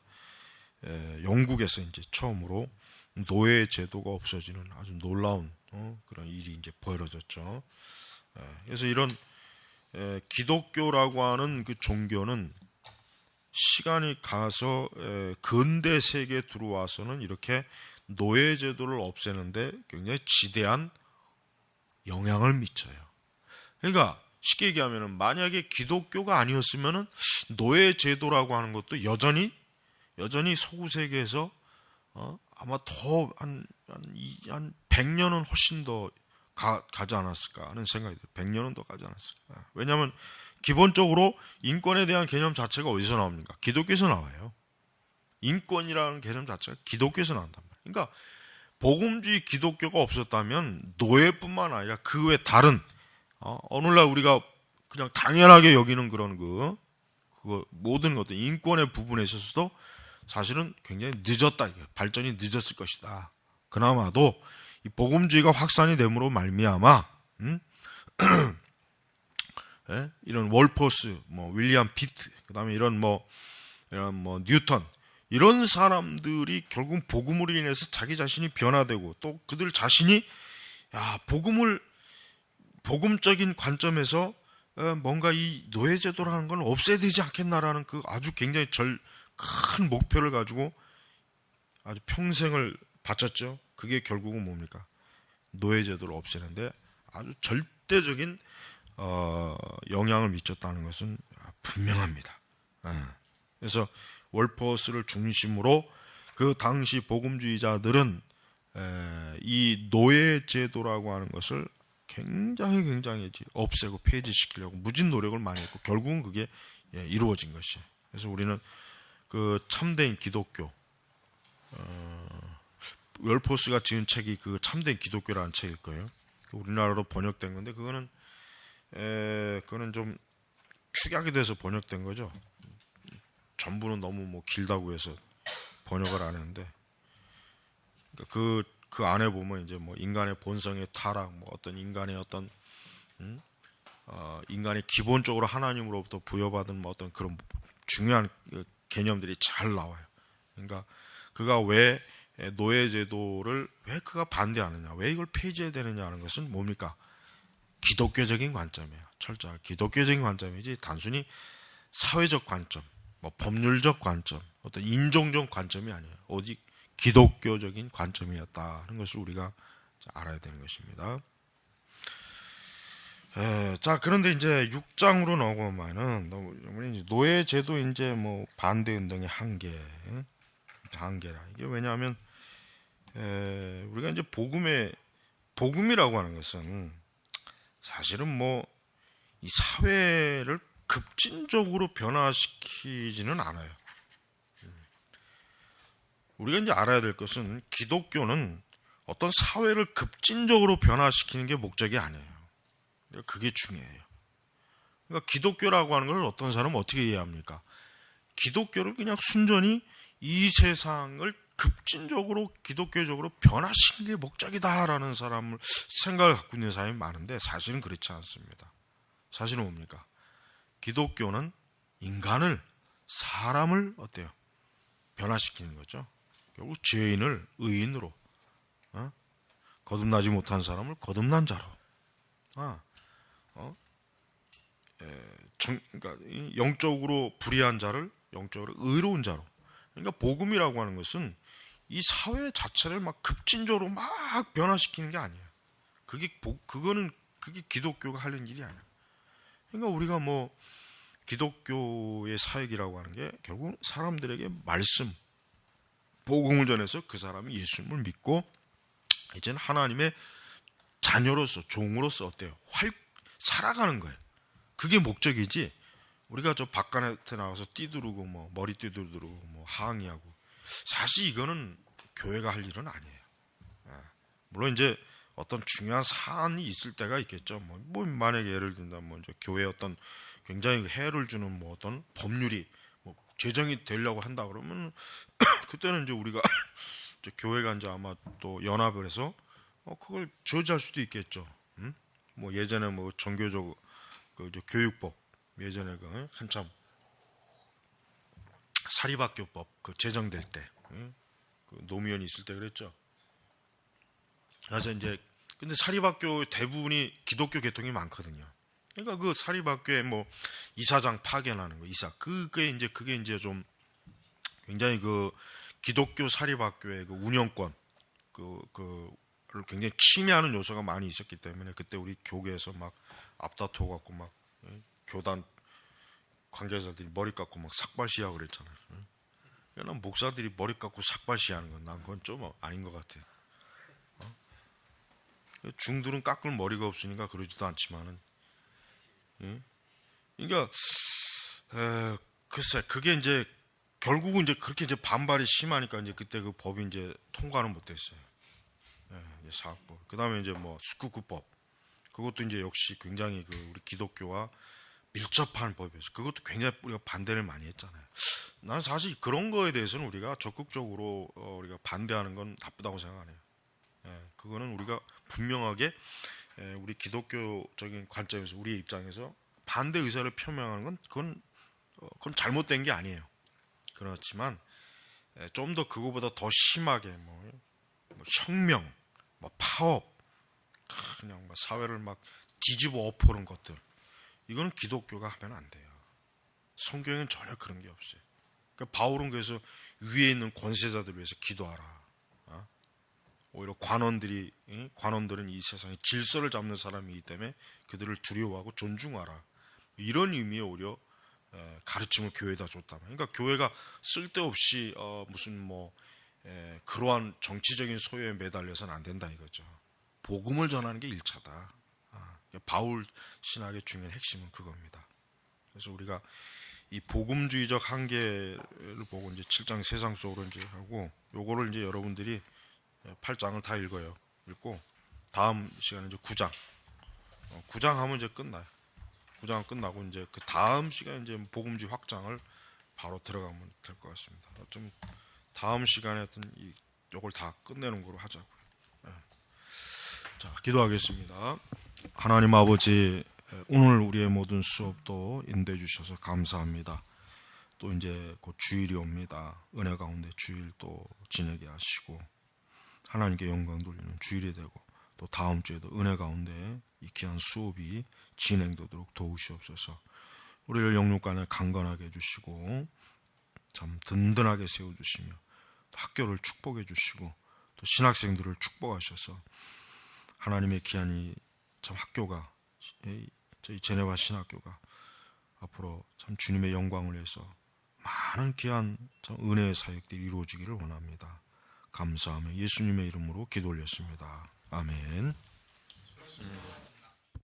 [SPEAKER 1] 영국에서 이제 처음으로 노예 제도가 없어지는 아주 놀라운 그런 일이 이제 벌어졌죠. 그래서 이런 기독교라고 하는 그 종교는 시간이 가서 근대 세계에 들어와서는 이렇게 노예 제도를 없애는데 굉장히 지대한 영향을 미쳐요. 그러니까 쉽게 얘기하면은 만약에 기독교가 아니었으면은 노예 제도라고 하는 것도 여전히 서구 세계에서 아마 더 한 100년은 훨씬 더 가지 않았을까 하는 생각이 들어요. 100년은 더 가지 않았을까. 왜냐하면 기본적으로 인권에 대한 개념 자체가 어디서 나옵니까? 기독교에서 나와요. 인권이라는 개념 자체가 기독교에서 나온단 말이에요. 그러니까 복음주의 기독교가 없었다면 노예뿐만 아니라 그 외 다른 오늘날 우리가 그냥 당연하게 여기는 그런 모든 것들 인권의 부분에 있어서도 사실은 굉장히 늦었다. 발전이 늦었을 것이다. 그나마도 이 복음주의가 확산이 됨으로 말미암아 이런 월퍼스, 윌리엄 피트, 그다음에 이런 뉴턴, 이런 사람들이 결국 복음으로 인해서 자기 자신이 변화되고 또 그들 자신이 복음적인 관점에서 뭔가 이 노예제도라는 건 없애야 되지 않겠나라는 아주 굉장히 큰 목표를 가지고 아주 평생을 바쳤죠. 그게 결국은 뭡니까? 노예제도를 없애는데 아주 절대적인 영향을 미쳤다는 것은 분명합니다. 그래서 월퍼스를 중심으로 그 당시 복음주의자들은 이 노예제도라고 하는 것을 굉장히 이제 없애고 폐지시키려고 무진 노력을 많이 했고 결국은 그게 이루어진 것이에요. 그래서 우리는 그 참된 기독교, 웰포스가 지은 책이 그 참된 기독교라는 책일 거예요. 우리나라로 번역된 건데 그거는 좀 축약이 돼서 번역된 거죠. 전부는 너무 뭐 길다고 해서 번역을 안 했는데, 그 안에 보면 이제 뭐 인간의 본성의 타락, 뭐 어떤 인간의 어떤 인간이 기본적으로 하나님으로부터 부여받은 뭐 어떤 그런 중요한 개념들이 잘 나와요. 그러니까 그가 왜 노예제도를 왜 그가 반대하느냐, 왜 이걸 폐지해야 되느냐 하는 것은 뭡니까? 기독교적인 관점이에요. 철저하게 기독교적인 관점이지 단순히 사회적 관점, 뭐 법률적 관점, 어떤 인종적 관점이 아니에요. 오직 기독교적인 관점이었다는 것을 우리가 알아야 되는 것입니다. 자, 그런데 이제 6장으로 넘어가면은 노예제도 이제 뭐 반대 운동의 한계라. 이게 왜냐하면 우리가 이제 복음이라고 하는 것은 사실은 뭐 이 사회를 급진적으로 변화시키지는 않아요. 우리가 이제 알아야 될 것은 기독교는 어떤 사회를 급진적으로 변화시키는 게 목적이 아니에요. 그게 중요해요. 그러니까 기독교라고 하는 걸 어떤 사람은 어떻게 이해합니까? 기독교를 그냥 순전히 이 세상을 급진적으로 기독교적으로 변화시키는 게 목적이다라는 생각을 갖고 있는 사람이 많은데 사실은 그렇지 않습니다. 사실은 뭡니까? 기독교는 사람을 어때요? 변화시키는 거죠. 결국 죄인을 의인으로, 거듭나지 못한 사람을 거듭난 자로, 그러니까 영적으로 불의한 자를 영적으로 의로운 자로. 그러니까 복음이라고 하는 것은 이 사회 자체를 막 급진적으로 막 변화시키는 게 아니에요. 그게 기독교가 하는 일이 아니에요. 그러니까 우리가 뭐 기독교의 사역이라고 하는 게 결국 사람들에게 말씀, 복음을 전해서 그 사람이 예수님을 믿고 이제는 하나님의 자녀로서, 종으로서 어때요? 살아가는 거예요. 그게 목적이지. 우리가 저 바깥에 나가서 띠두르고 뭐 머리 띠두르고 뭐 항의하고, 사실 이거는 교회가 할 일은 아니에요. 물론 이제 어떤 중요한 사안이 있을 때가 있겠죠. 뭐 만약에 예를 든다면 먼저 교회에 어떤 굉장히 해를 주는 뭐 어떤 법률이 뭐 제정이 되려고 한다 그러면 그때는 이제 우리가 교회가 이제 아마 또 연합을 해서 그걸 저지할 수도 있겠죠. 뭐 예전에 뭐 종교적 교육법, 예전에 한참 사립학교법 제정될 때, 노무현이 있을 때 그랬죠. 그래서 이제 근데 사립학교 대부분이 기독교 계통이 많거든요. 그러니까 그 사립학교에 뭐 이사장 파견하는 거, 그게 이제 좀 굉장히 기독교 사립학교의 운영권 를 굉장히 침해하는 요소가 많이 있었기 때문에 그때 우리 교계에서 막 앞다투어 갖고 막 교단 관계자들이 머리 깎고 막 삭발시하고 그랬잖아요. 그러나 목사들이 머리 깎고 삭발시하는 건 난 그건 좀 아닌 것 같아요. 중들은 깎을 머리가 없으니까 그러지도 않지만은, 그러니까 글쎄 그게 이제 결국은 이제 그렇게 이제 반발이 심하니까 이제 그때 그 법이 이제 통과는 못됐어요. 이제 사학법. 그다음에 이제 뭐 숙구구법. 그것도 이제 역시 굉장히 우리 기독교와 밀접한 법이었어요. 그것도 굉장히 우리가 반대를 많이 했잖아요. 나는 사실 그런 거에 대해서는 우리가 적극적으로 우리가 반대하는 건 나쁘다고 생각 안 해요. 그거는 우리가 분명하게 우리 기독교적인 관점에서 우리의 입장에서 반대 의사를 표명하는 건 그건 잘못된 게 아니에요. 그렇지만 좀 더 그거보다 더 심하게 뭐 혁명, 뭐 파업, 그냥 뭐 사회를 막 뒤집어 엎어놓은 것들, 이거는 기독교가 하면 안 돼요. 성경에는 전혀 그런 게 없어요. 그러니까 바울은 그래서 위에 있는 권세자들을 위해서 기도하라. 오히려 관원들은 이 세상에 질서를 잡는 사람이기 때문에 그들을 두려워하고 존중하라. 이런 의미의 오히려 가르침을 교회에다 줬다. 그러니까 교회가 쓸데없이 무슨 그러한 정치적인 소요에 매달려서는 안 된다 이거죠. 복음을 전하는 게 1차다. 바울 신학의 중요한 핵심은 그겁니다. 그래서 우리가 이 복음주의적 한계를 보고 이제 7장 세상 속으로 이제 하고, 요거를 이제 여러분들이 8장을 다 읽어요. 읽고 다음 시간에 이제 9장. 9장 하면 이제 끝나요. 9장 끝나고 이제 그 다음 시간에 이제 복음주의 확장을 바로 들어가면 될 것 같습니다. 좀 다음 시간에 어떤 요걸 다 끝내는 거로 하자고요. 자, 기도하겠습니다. 하나님 아버지, 오늘 우리의 모든 수업도 인도해 주셔서 감사합니다. 또 이제 곧 주일이 옵니다. 은혜 가운데 주일 또 지내게 하시고 하나님께 영광 돌리는 주일이 되고, 또 다음 주에도 은혜 가운데 이 귀한 수업이 진행되도록 도우시옵소서. 우리를 영육간에 강건하게 해주시고 참 든든하게 세워주시며 학교를 축복해 주시고 또 신학생들을 축복하셔서 하나님의 귀한 이 참 학교가, 저희 제네바 신학교가 앞으로 참 주님의 영광을 위해서 많은 귀한 참 은혜의 사역들이 이루어지기를 원합니다. 감사하며 예수님의 이름으로 기도 올렸습니다. 아멘.